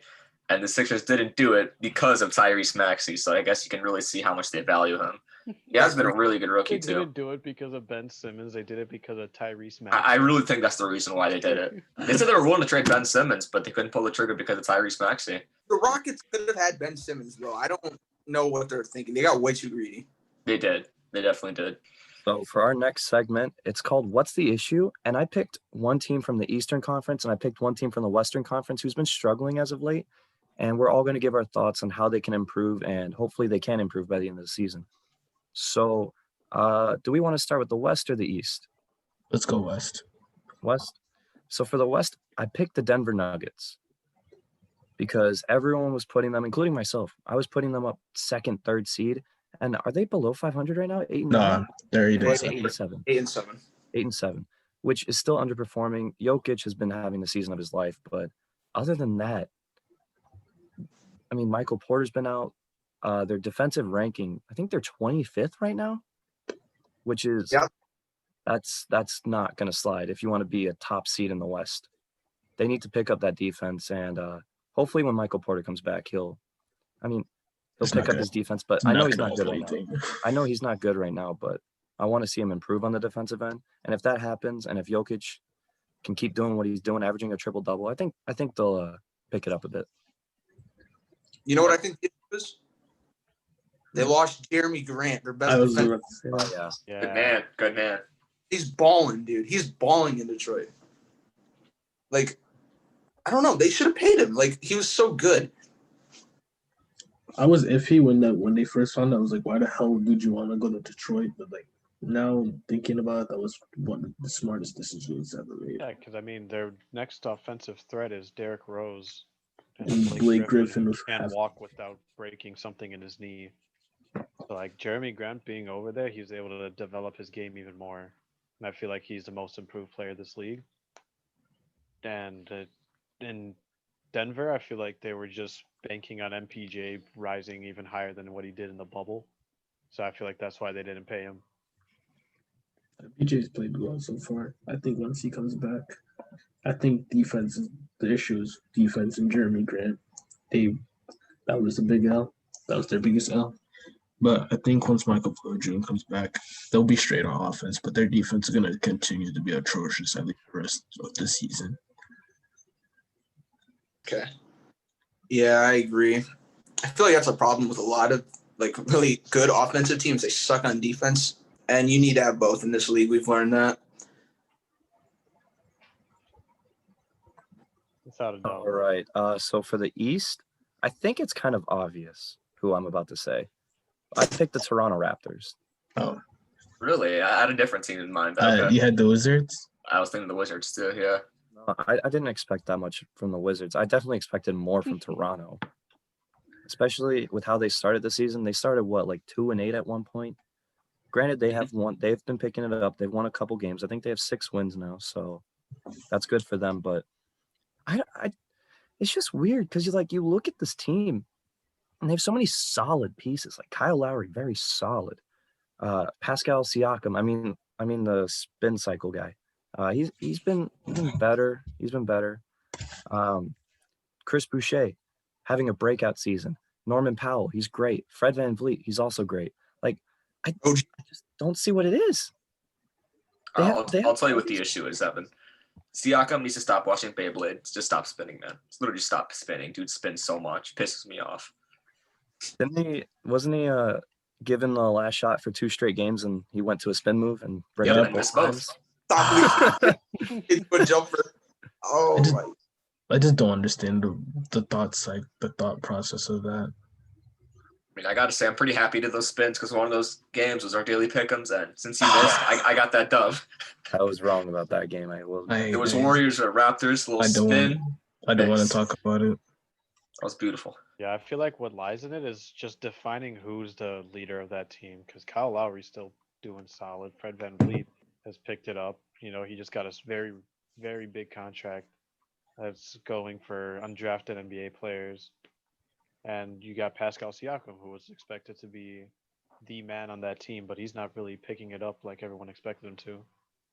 and the Sixers didn't do it because of Tyrese Maxey. So I guess you can really see how much they value him. He has been a really good rookie They too. didn't do it because of Ben Simmons. They did it because of Tyrese Maxey. I really think that's the reason why they did it. They said they were willing to trade Ben Simmons, but they couldn't pull the trigger because of Tyrese Maxey. The Rockets could have had Ben Simmons, bro. I don't know what they're thinking. They got way too greedy. They did. They definitely did. So for our next segment, it's called What's the Issue? And I picked one team from the Eastern Conference and I picked one team from the Western Conference who's been struggling as of late. And we're all going to give our thoughts on how they can improve and hopefully they can improve by the end of the season. So do we want to start with the West or the East? Let's go West. West. So for the West, I picked the Denver Nuggets because everyone was putting them, including myself, I was putting them up second, third seed. And are they below 500 right now? 8 and Nah, 9? they're Eight 8 and 7. 8 and 7. 8 and 7, which is still underperforming. Jokic has been having the season of his life, but other than that, I mean, Michael Porter's been out. Their defensive ranking, I think they're 25th right now, which is that's not going to slide if you want to be a top seed in the West. They need to pick up that defense, and hopefully when Michael Porter comes back, he'll pick up his defense. But I know he's not good right now. I know he's not good right now, but I want to see him improve on the defensive end. And if that happens, and if Jokic can keep doing what he's doing, averaging a triple-double, I think they'll pick it up a bit. You know what I think it is? They lost Jeremy Grant, their best I was defender. about to say that. Yeah. Good man. Good man. He's balling, dude. He's balling in Detroit. Like, I don't know. They should have paid him. Like, he was so good. I was iffy when they first found out. I was like, why the hell would you want to go to Detroit? But like now thinking about it, that was one of the smartest decisions ever made. Yeah, because I mean, their next offensive threat is Derrick Rose. And Blake Griffin was can't walk without breaking something in his knee. So like Jeremy Grant being over there, he's able to develop his game even more. And I feel like he's the most improved player of this league. And in Denver, I feel like they were just banking on MPJ rising even higher than what he did in the bubble. So I feel like that's why they didn't pay him. PJ's played well so far. I think once he comes back, I think defense is the issue is defense and Jeremy Grant. That was a big L. That was their biggest L. But I think once Michael Porter Jr. comes back, they'll be straight on offense. But their defense is going to continue to be atrocious at least the rest of the season. Okay. Yeah, I agree. I feel like that's a problem with a lot of like really good offensive teams. They suck on defense, and you need to have both in this league. We've learned that. Without a doubt. All right. So for the East, I think it's kind of obvious who I'm about to say. I picked the Toronto Raptors. Oh, Really? I had a different team in mind. But okay. you had the Wizards? I was thinking the Wizards too, yeah. I didn't expect that much from the Wizards. I definitely expected more from Toronto, especially with how they started the season. They started like 2-8 at one point. Granted, they have won. They've been picking it up. They've won a couple games. I think they have 6 wins now, so that's good for them. But it's just weird because you look at this team, and they have so many solid pieces. Like Kyle Lowry, very solid. Pascal Siakam. I mean the spin cycle guy. He's been better. He's been better. Chris Boucher having a breakout season. Norman Powell, he's great. Fred VanVleet, he's also great. Like I just don't see what it is. I'll tell you what the issue is, Evan. Siakam needs to stop watching Beyblade. Just stop spinning, man. Just literally stop spinning. Dude spins so much. Pisses me off. Wasn't he given the last shot for 2 straight games and he went to a spin move and Yeah, and missed both. Stop into a jumper. Oh my. I just don't understand the thoughts, like the thought process of that. I mean, I gotta say, I'm pretty happy to those spins because one of those games was our daily pick'ems, and since you missed, I got that dub. I was wrong about that game. I will. It was Warriors or Raptors, little spin. I don't want Mix. to talk about it. That was beautiful. Yeah, I feel like what lies in it is just defining who's the leader of that team. Because Kyle Lowry's still doing solid. Fred VanVleet has picked it up. You know, he just got a very, very big contract that's going for undrafted NBA players. And you got Pascal Siakam, who was expected to be the man on that team, but he's not really picking it up like everyone expected him to.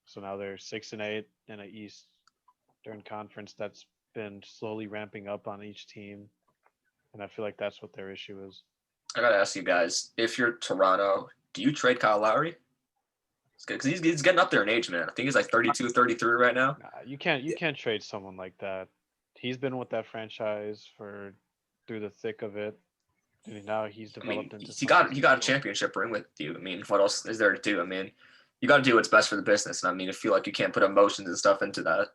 So now they're 6-8 in an Eastern Conference that's been slowly ramping up on each team. And I feel like that's what their issue is. I gotta ask you guys, if you're Toronto, do you trade Kyle Lowry? Because he's getting up there in age, man. I think he's like 32, 33 right now. Nah, you can't trade someone like that. He's been with that franchise through the thick of it. And now he's developed into he got a championship ring with you. I mean, what else is there to do? I mean, you got to do what's best for the business. And I mean, I feel like you can't put emotions and stuff into that.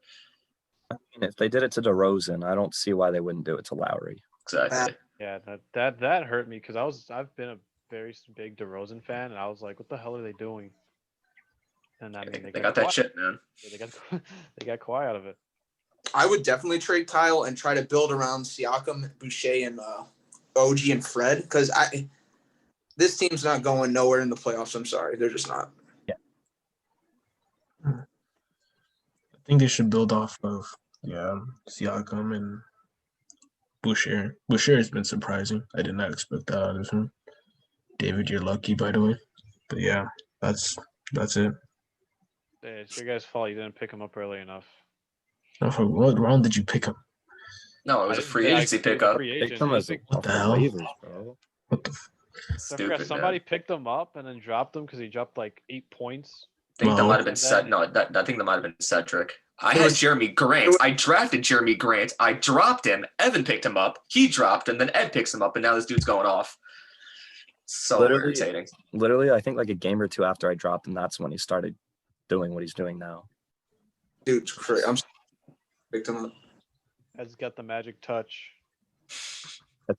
I mean, if they did it to DeRozan, I don't see why they wouldn't do it to Lowry. Exactly. Yeah, that hurt me because I've been a very big DeRozan fan, and I was like, what the hell are they doing? And I mean, they got that shit, man. Yeah, they got Kawhi out of it. I would definitely trade Kyle and try to build around Siakam, Boucher, and OG and Fred because this team's not going nowhere in the playoffs. I'm sorry, they're just not. Yeah. I think they should build off of Siakam and Boucher. Boucher has been surprising. I did not expect that out of him. David, you're lucky, by the way. But yeah, that's it. Hey, it's your guys' fault you didn't pick him up early enough. What round did you pick him? No, it was a free agency pickup. Picked them as What the hell? waivers, bro. What the? Stupid, Somebody man. picked him up and then dropped him because he dropped like 8 points. I think that Well- might have been Cedric. No, I think that might have been Cedric. I had Jeremy Grant. I drafted Jeremy Grant. I dropped him. Evan picked him up. He dropped him. Then Ed picks him up, and now this dude's going off. So irritating. Literally, I think like a game or two after I dropped him, that's when he started doing what he's doing now. Dude's crazy. I'm picked him up. Ed's got the magic touch. Is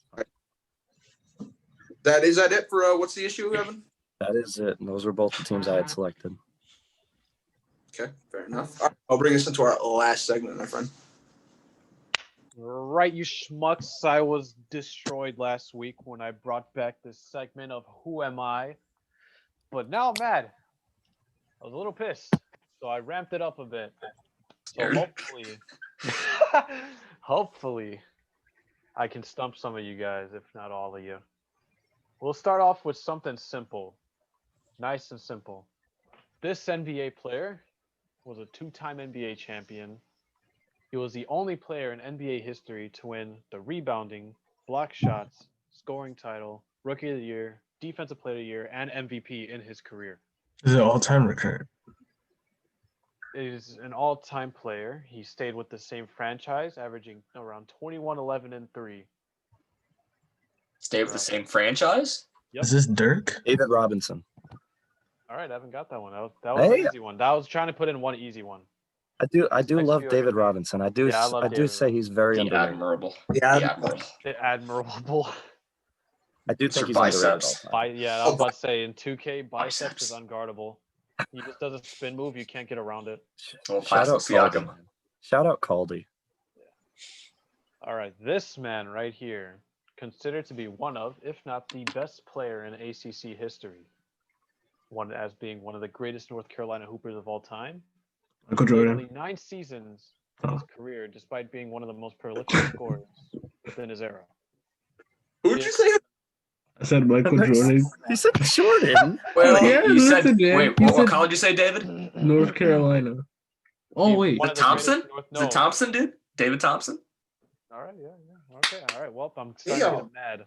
that it for what's the issue, Evan? That is it. And those were both the teams I had selected. Okay, fair enough. All right, I'll bring us into our last segment, my friend. Right, you schmucks. I was destroyed last week when I brought back this segment of Who Am I? But now I'm mad. I was a little pissed. So I ramped it up a bit. So hopefully, I can stump some of you guys, if not all of you. We'll start off with something simple. Nice and simple. This NBA player was a 2-time NBA champion. He was the only player in NBA history to win the rebounding, block shots, scoring title, Rookie of the Year, Defensive Player of the Year, and MVP in his career. Is it all-time record? It is an all-time player. He stayed with the same franchise, averaging around 21, 11, and 3. Stay with the same franchise? Yep. Is this Dirk? David Robinson. All right, I haven't got that one. That was Hey. an easy one. That was trying to put in one easy one. I do Next love to you, David okay. Robinson. I do David say he's very The underrated. admirable. Yeah. The admirable. The admirable. I do It's think your he's underrated. biceps. all time. I was about to say in 2K, biceps Biceps. is unguardable. He just does a spin move. You can't get around it. Well, Shout out Pascal Caldy. Siakam. man. Shout out Caldy. All right, this man right here, considered to be one of, if not the best player in ACC history. One as being one of the greatest North Carolina hoopers of all time. Michael Played Jordan. only 9 seasons in his career, despite being one of the most prolific scorers within his era. Who'd you say? I said Michael Jordan. He said Jordan. Well, Yeah, you said, listen, man. wait, He what said- college did you say, David? North Carolina. Oh wait, One Is of it the Thompson? greatest North- Is it no. Thompson, dude? David Thompson? All right, yeah. Okay, all right. Well, I'm starting to get mad.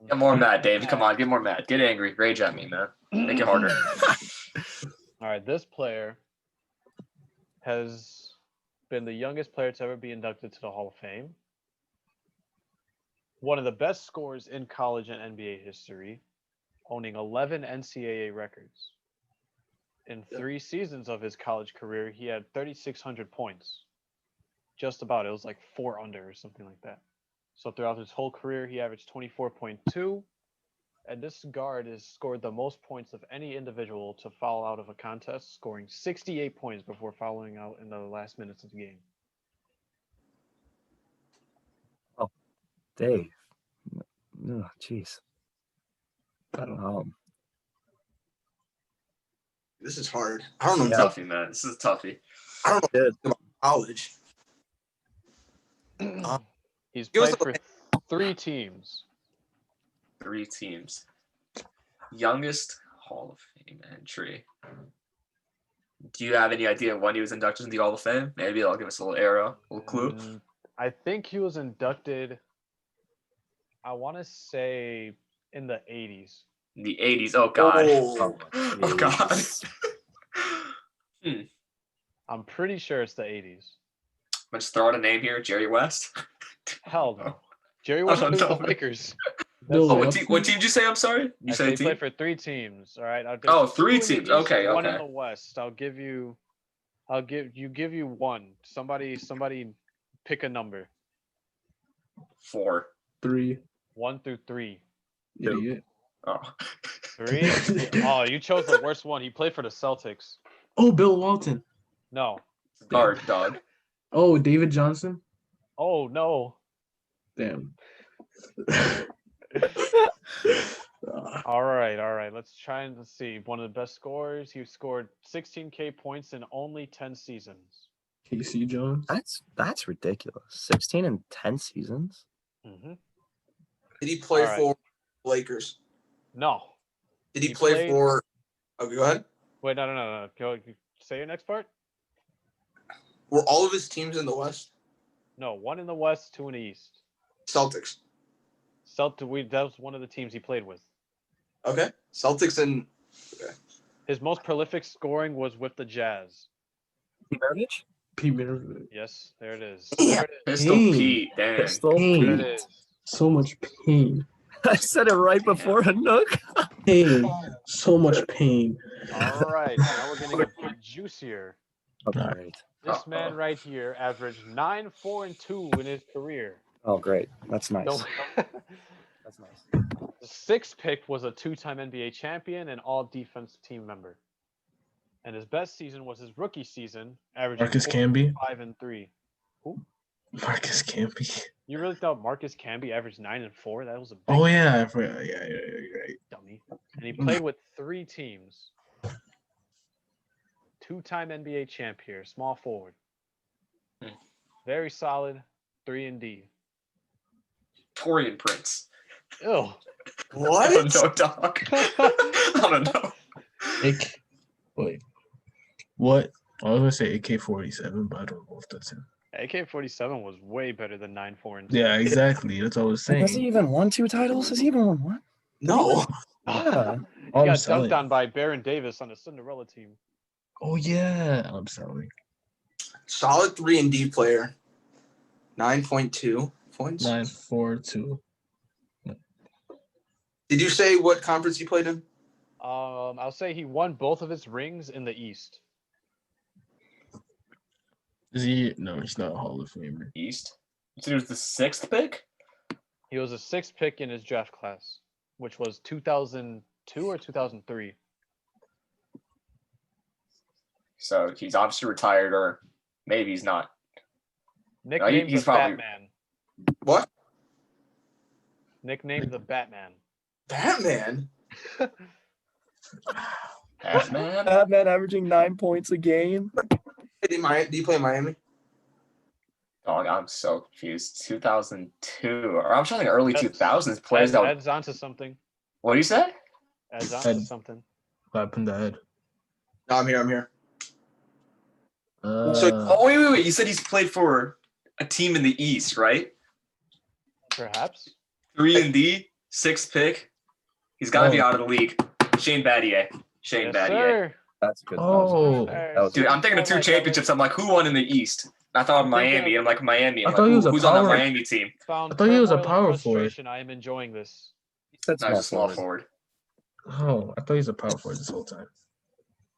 Get more mad, David. Come on, get more mad. Get angry. Rage at me, man. Make it harder. All right, this player has been the youngest player to ever be inducted to the Hall of Fame. One of the best scorers in college and NBA history, owning 11 NCAA records. In 3 seasons of his college career, he had 3,600 points. Just about. It was like 4 under or something like that. So throughout his whole career, he averaged 24.2. And this guard has scored the most points of any individual to foul out of a contest, scoring 68 points before fouling out in the last minutes of the game. Dave. Oh, jeez. This is hard. I don't know. Yeah. Toughie, man. This is a toughie. I don't know Good. about college. He's give us played for 3 teams. 3 teams. Youngest Hall of Fame entry. Do you have any idea when he was inducted into the Hall of Fame? Maybe I'll give us a little arrow, a little clue. I think he was inducted, I want to say, in the 80s. In the 80s. Oh, God. Oh, Oh, God. I'm pretty sure it's the 80s. Let's throw out a name here. Jerry West. Hell no. Oh. Jerry West don't played with know. the Lakers. Bill That's it. What team did you say? I'm sorry. You I said said a he team? played for 3 teams. All right. Oh, There's 3 2 in the teams. East, Okay, 1 in okay. the West. I'll give you one. Somebody pick a number. 4. 3. 1 through 3. Idiot. Oh. 3? Oh, you chose the worst one. He played for the Celtics. Oh, Bill Walton. No. Guard, dog. Oh, David Johnson. Oh no. Damn. All right. Let's see. One of the best scorers. He scored 16K points in only 10 seasons. KC Jones. That's ridiculous. 16 and 10 seasons. Mm-hmm. did he play All right. for Lakers? No. Did he, He play played- for? Okay, go ahead. Wait, no. Go say your next part. Were all of his teams in the West? No, 1 in the West, 2 in the East. Celtics. That was one of the teams he played with. Okay. Celtics and His most prolific scoring was with the Jazz. Maravich? Pete Maravich. Yes, there it is. Pistol Dang. Pete. Damn. Pistol Pain. There it Pete. is. So much pain. I said it right before Hanook. Pain. So much pain. All right, now we're getting a bit juicier. Oh, great. This man right here averaged 9, 4, and 2 in his career. Oh, great. That's nice. The That's nice. 6th pick was a 2-time NBA champion and all-defensive team member. And his best season was his rookie season, averaging Marcus 4, Camby. 5, and 3. Marcus Camby. You really thought Marcus Camby averaged 9 and 4? That was a big Oh yeah, I forgot. Yeah, you're right. dummy. And he played with 3 teams. 2-time NBA champ here, small forward. Very solid, 3 and D. Torian Prince. Ew. what? I don't know, dog. I don't know. Wait. What? I was gonna say AK-47, but I don't know if that's him. AK-47 was way better than 9, 4, and 2. Yeah, exactly. That's what I was saying. Has he even won 2 titles? Has he even won 1? No. Yeah. He I'm got selling. dunked on by Baron Davis on the Cinderella team. Oh yeah, I'm selling. Solid 3 and D player. 9.2 points. 9-4-2. Did you say what conference he played in? I'll say he won both of his rings in the East. Is he? No, he's not a Hall of Famer. East. You said it was the 6th pick? He was a 6th pick in his draft class, which was 2002 or 2003. So he's obviously retired, or maybe he's not. Nicknamed he's the probably- Batman. What? Nicknamed the Batman. Batman. Batman? Batman averaging 9 points a game. Did he play in Miami? Dog, I'm so confused. 2002, or I'm trying to think early That's- 2000s players. Adds onto something. What do you say? Adds onto something. Clap in the head. No, I'm here. Oh, wait. You said he's played for a team in the East, right? Perhaps. 3 and D, 6th pick. He's got to be Oh. out of the league. Shane Battier. Shane Yes, Battier. sir. That's good. Oh. Sir. That was- Dude, I'm thinking of 2 championships. I'm like, who won in the East? I thought I'm Miami. thinking of- I'm like, Miami. I'm I like, thought he was a who's on that power- Miami team? Found I thought he was a turmoil and power forward. frustration. I am enjoying this. He said No, he's a small forward. Oh, I thought he was a power forward this whole time.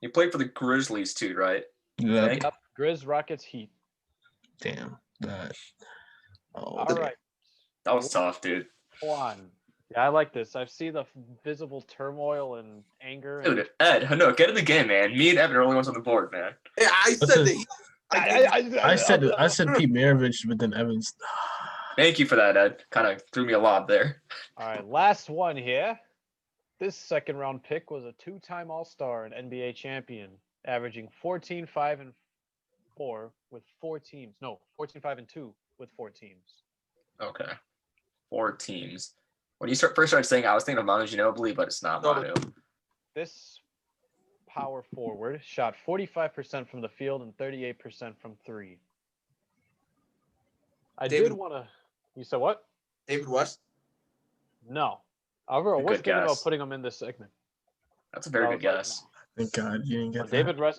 He played for the Grizzlies too, right? Yeah. Think? Yep. Grizz, Rockets, Heat. Damn. That. Oh. All right. That was tough, dude. One. Yeah, I like this. I've seen the visible turmoil and anger. And... Dude, Ed, Hanook, get in the game, man. Me and Evan are the only ones on the board, man. Yeah, I said that. I said Pete Maravich, but then Evans. Thank you for that, Ed. Kind of threw me a lob there. All right, last one here. This second round pick was a two-time All-Star and NBA champion, averaging 14, 5, and 4 with 4 teams. No, 14, 5, and 2 with 4 teams. Okay. 4 teams. When you first started saying, I was thinking of Manu Ginobili, but it's not Manu. This power forward shot 45% from the field and 38% from 3. Did want to. You said what? David West? No. However, I was thinking guess. about putting him in this segment. That's a very good guess. Thank God you didn't get that.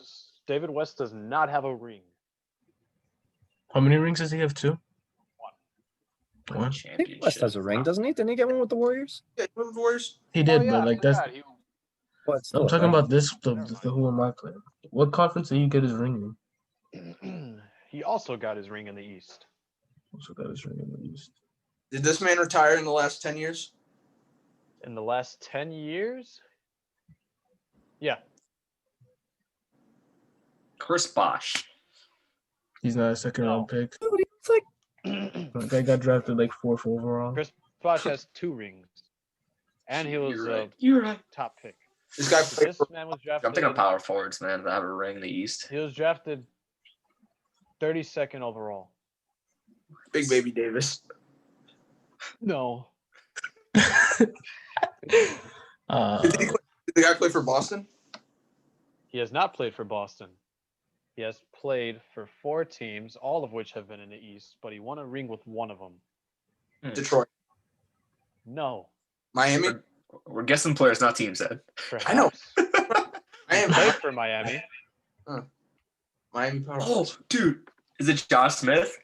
David West does not have a ring. How many rings does he have? 2? 1. David West has a ring, doesn't he? Didn't he get one with the Warriors? Yeah, with the Warriors. He did, but like that's. I'm talking about this. The who am I playing? What conference did he get his ring in? He also got his ring in the East. Also got his ring in the East. Did this man retire in the last 10 years? In the last 10 years? Yeah. Chris Bosh. He's not a second round pick. Dude, it's like That guy got drafted like 4th overall. Chris Bosh has 2 rings. And he was You're right. Top pick. This guy played for... man was drafted. I'm thinking of power forwards, man, that have a ring in the East. He was drafted 32nd overall. Big Baby Davis. No. Did the guy play for Boston? He has not played for Boston. He has played for 4 teams, all of which have been in the East, but he won a ring with one of them. Detroit. No. Miami? We're guessing players, not teams, Ed. Perhaps. I know. I am played for Miami. Miami Power. Oh, dude. Is it Josh Smith?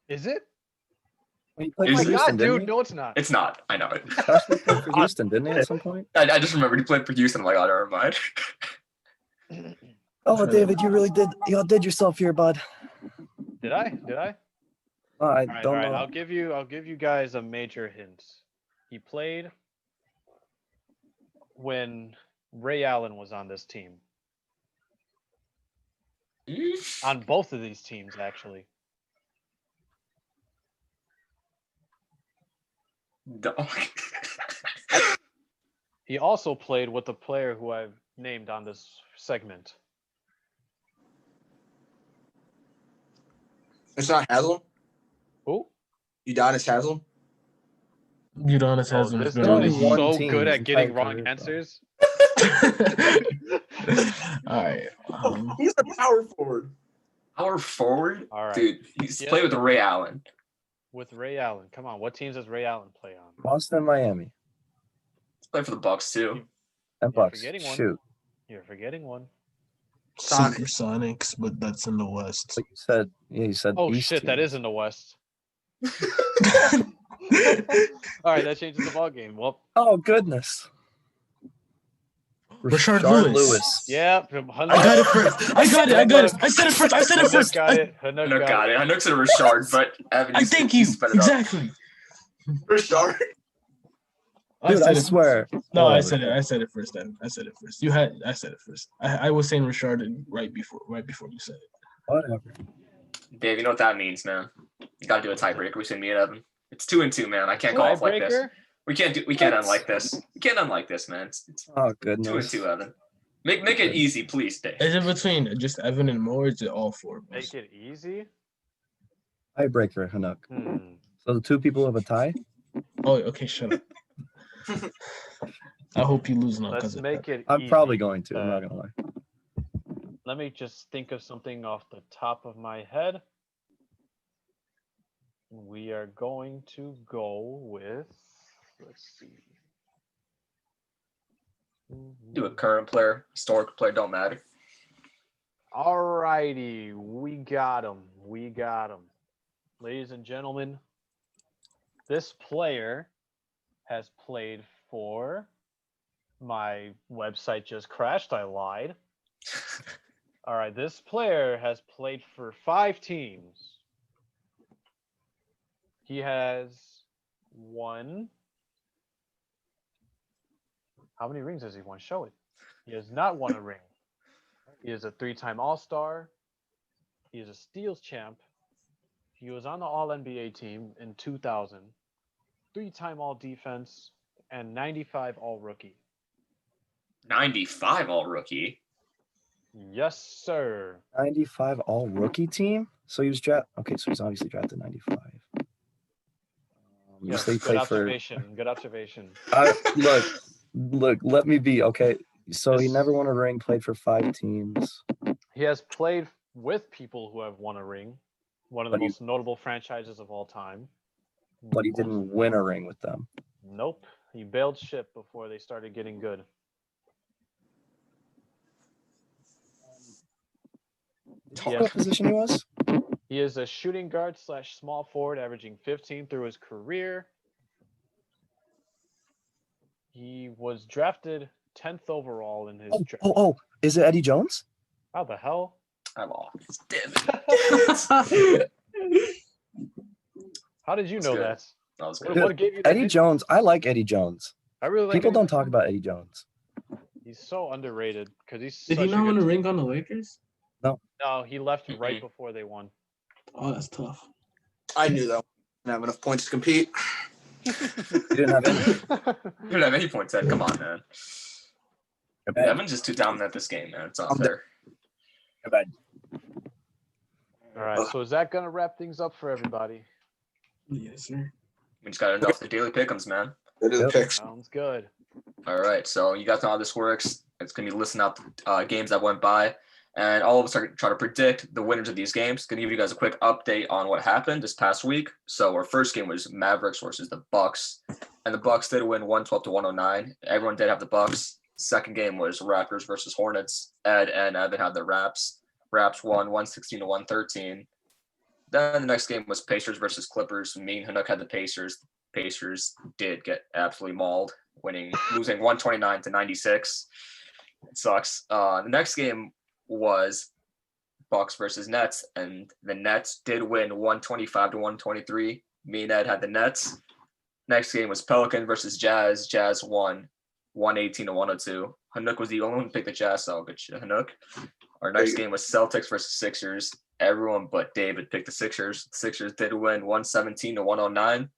Is it? He Oh played my for Houston, God, didn't dude. he? No, it's not. It's not. I know it. Josh Smith played for Houston, didn't he, at some point? I just remembered he played for Houston. I'm like, oh, never mind. Oh, David, you really did. You outdid yourself here, bud. Did I? I All don't right. know. I'll give you guys a major hint. He played when Ray Allen was on this team. On both of these teams, actually. Dog. He also played with the player who I've named on this segment. It's not Haslam? Who? Udonis Haslam? Udonis Haslam This has been guy on the is Heat. so team good his at getting entire wrong career, answers. All right. He's a power forward. Power forward? All right. Dude, he's Yeah. played with Ray Allen. With Ray Allen. Come on, what teams does Ray Allen play on? Boston, Miami, He's played for the Bucks, too. and You're Bucks. forgetting one. Shoot, You're forgetting one. Supersonics, but that's in the West. but you said, yeah, you said. Oh East shit, that teams. is in the West. All right, that changes the ball game. Well, Oh goodness. Rashard Lewis. yeah. I got it first. I said it first. Hanuk got it. Hanook Hanuk got it. Hanook said Rashard, but Evan, I think he's sped it up. exactly. Rashard? Dude, I swear. No, I Whatever. said it first. Then I said it first. I said it first. I was saying Rashard right before you said it. Whatever. Dave, you know what that means, man. You gotta do a tiebreaker between me and Evan. It's 2-2, man. I can't go off like this. Tiebreaker? We can't unlike this. We can't unlike this, man. It's Oh goodness. 2-2, Evan. Make it easy, please, Dave. Is it between just Evan and Mo, or is it all 4 of us? Make it easy. Tiebreaker, Hanuk. So the 2 people have a tie. Oh, okay, shut up. I hope you lose now. Let's make it I'm easy. probably going to. I'm not gonna lie. Let me just think of something off the top of my head. We are going to go with, let's see. Do a current player, historic player, don't matter. All righty, we got him. Ladies and gentlemen, this player has played for My website just crashed. I lied. All right, this player has played for 5 teams. He has won. How many rings has he won? Show it. He has not won a ring. He is a 3-time All-Star. He is a Steals champ. He was on the All-NBA team in 2000. 3-time All-Defense and 95 All-Rookie. 95 All-Rookie. Yes, sir. 95 all rookie team. So he was okay, so he's obviously drafted 95. Yes, So he good played for. observation. Good observation. Look. Let me be okay. So he Yes. never won a ring. Played for 5 teams. He has played with people who have won a ring. One of the But he- most notable franchises of all time. But he didn't win a ring with them. Nope. He bailed ship before they started getting good. Did you know what position he was? He is a shooting guard / small forward, averaging 15 through his career. He was drafted 10th overall in his draft. Is it Eddie Jones? How the hell? I'm off. Damn it. How did you That's know good. that? That was What, good. what gave you that Eddie hint? Jones. I like Eddie Jones. I really like People Eddie don't Jones. talk about Eddie Jones. He's so underrated because he's. Did he such not a win good a ring on the Lakers? No, he left right Mhm. before they won. Oh, that's tough. I knew that. Didn't have enough points to compete. He didn't have any. You don't have any points, Ed. Come on, man. Bad. Evan's just too dominant at this game, man. It's not fair. Bad. All right, so is that gonna wrap things up for everybody? Yes, sir. We just got enough of the daily pick'ems, man. That is the Yep. picks. Sounds good. All right, so you guys know how this works. It's gonna be listing out the games that went by, and all of us are gonna try to predict the winners of these games. Gonna give you guys a quick update on what happened this past week. So our first game was Mavericks versus the Bucks, and the Bucks did win 112 to 109. Everyone did have the Bucks. Second game was Raptors versus Hornets. Ed and Evan had the Raps. Raps won 116 to 113. Then the next game was Pacers versus Clippers. Me and Hanuk had the Pacers. Pacers did get absolutely mauled, losing 129 to 96. It sucks. The next game was Bucks versus Nets, and the Nets did win 125 to 123. Me and Ed had the Nets. Next game was Pelican versus Jazz. Jazz won 118 to 102. Hanuk was the only one who picked the Jazz, so good shit, Hanuk. Our next game was Celtics versus Sixers. Everyone but David picked the Sixers. The Sixers did win 117 to 109.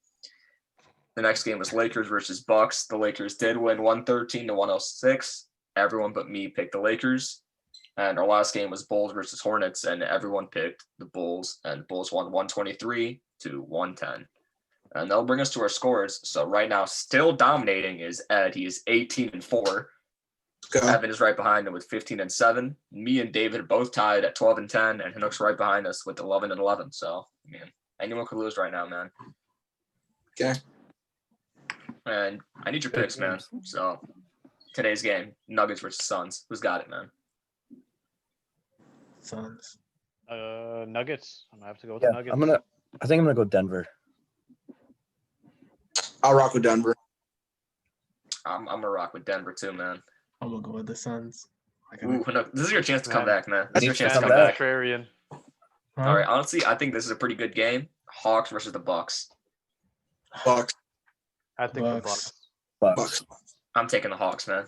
The next game was Lakers versus Bucks. The Lakers did win 113 to 106. Everyone but me picked the Lakers. And our last game was Bulls versus Hornets, and everyone picked the Bulls, and Bulls won 123 to 110. And that'll bring us to our scores. So right now, still dominating is Ed. He is 18-4. Evan is right behind him with 15-7. Me and David are both tied at 12-10, and Hanuk's right behind us with 11-11. So, man, anyone could lose right now, man. Okay. And I need your picks, man. So today's game, Nuggets versus Suns. Who's got it, man? Suns. Nuggets. I'm gonna have to go with Yeah, the Nuggets. I think I'm gonna go Denver. I'll rock with Denver. I'm gonna rock with Denver too, man. I'm gonna go with the Suns. Ooh, Hanuk, this is your chance to come Man. back, man. This is your chance to come come back. back. Contrarian. Huh? All right, honestly, I think this is a pretty good game. Hawks versus the Bucks. Bucks. I think the Bucks. Bucks. Bucks. I'm taking the Hawks, man.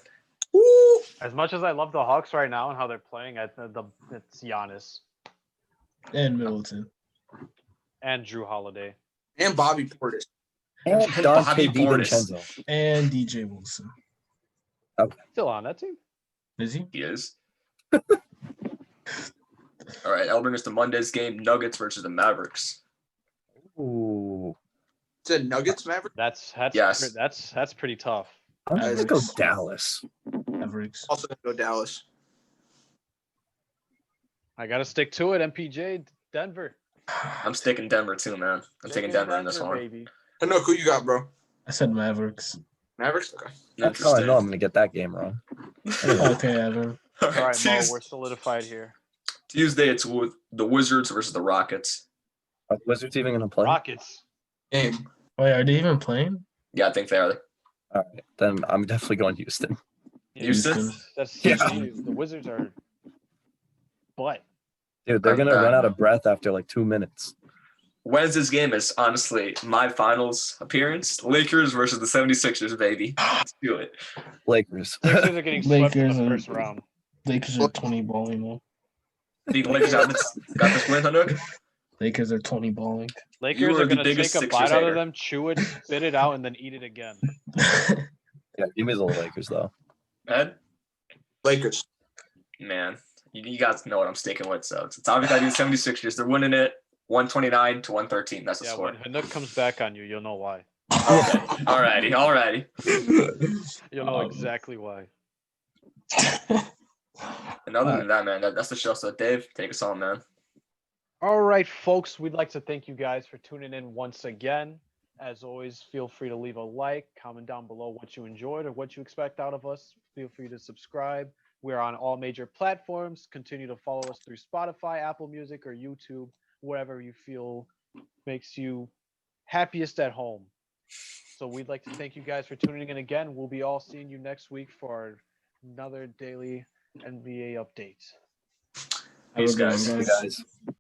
Woo! As much as I love the Hawks right now and how they're playing, it's Giannis And Middleton. and Drew Holiday. And Bobby Portis. And Bobby Dante Portis. DiVincenzo. And DJ Wilson. Still on that team. Is he? He is. All right, that'll bring us to Monday's game, Nuggets versus the Mavericks. Ooh. Is it Nuggets, Maverick? That's Yes. that's pretty tough. I'm gonna go Mavericks. Dallas. Mavericks. Also gonna go Dallas. I gotta stick to it. MPJ, Denver. I'm sticking Denver too, man. I'm taking Denver in this one. baby. I know who you got, bro. I said Mavericks. Mavericks? Okay. That's how I know I'm gonna get that game wrong. Okay, Evan. All All right, Mo, Tuesday, we're solidified here. it's with the Wizards versus the Rockets. Are the Wizards even gonna play? Rockets. Game. Wait, are they even playing? Yeah, I think they are. All right, then I'm definitely going Houston. Houston? That's Yeah. CJ. The Wizards are butt. Dude, they're gonna run out of breath after like 2 minutes. Wednesday's game is honestly my finals appearance. Lakers versus the 76ers, baby. Let's do it. Lakers. Sixers are getting swept in Lakers the are- first round. Lakers are 20 balling though. The Lakers got this win, Hanuk? Lakers are 20 balling. Lakers are are the gonna take biggest a Sixers bite out hater. of them, chew it, spit it out, and then eat it again. Yeah, give me the Lakers though. Ed? Lakers. Man, you guys know what I'm sticking with. So it's obviously the 76ers. They're winning it 129 to 113. That's the Yeah, score. when Hanuk comes back on you, you'll know why. Okay. Alrighty. You'll know exactly why. And other than that, man, that's the show. So Dave, take us on, man. All right, folks, we'd like to thank you guys for tuning in once again. As always, feel free to leave a like, comment down below what you enjoyed or what you expect out of us. Feel free to subscribe. We're on all major platforms. Continue to follow us through Spotify, Apple Music, or YouTube, wherever you feel makes you happiest at home. So we'd like to thank you guys for tuning in again. We'll be all seeing you next week for another daily NBA update. Peace, guys. Guys.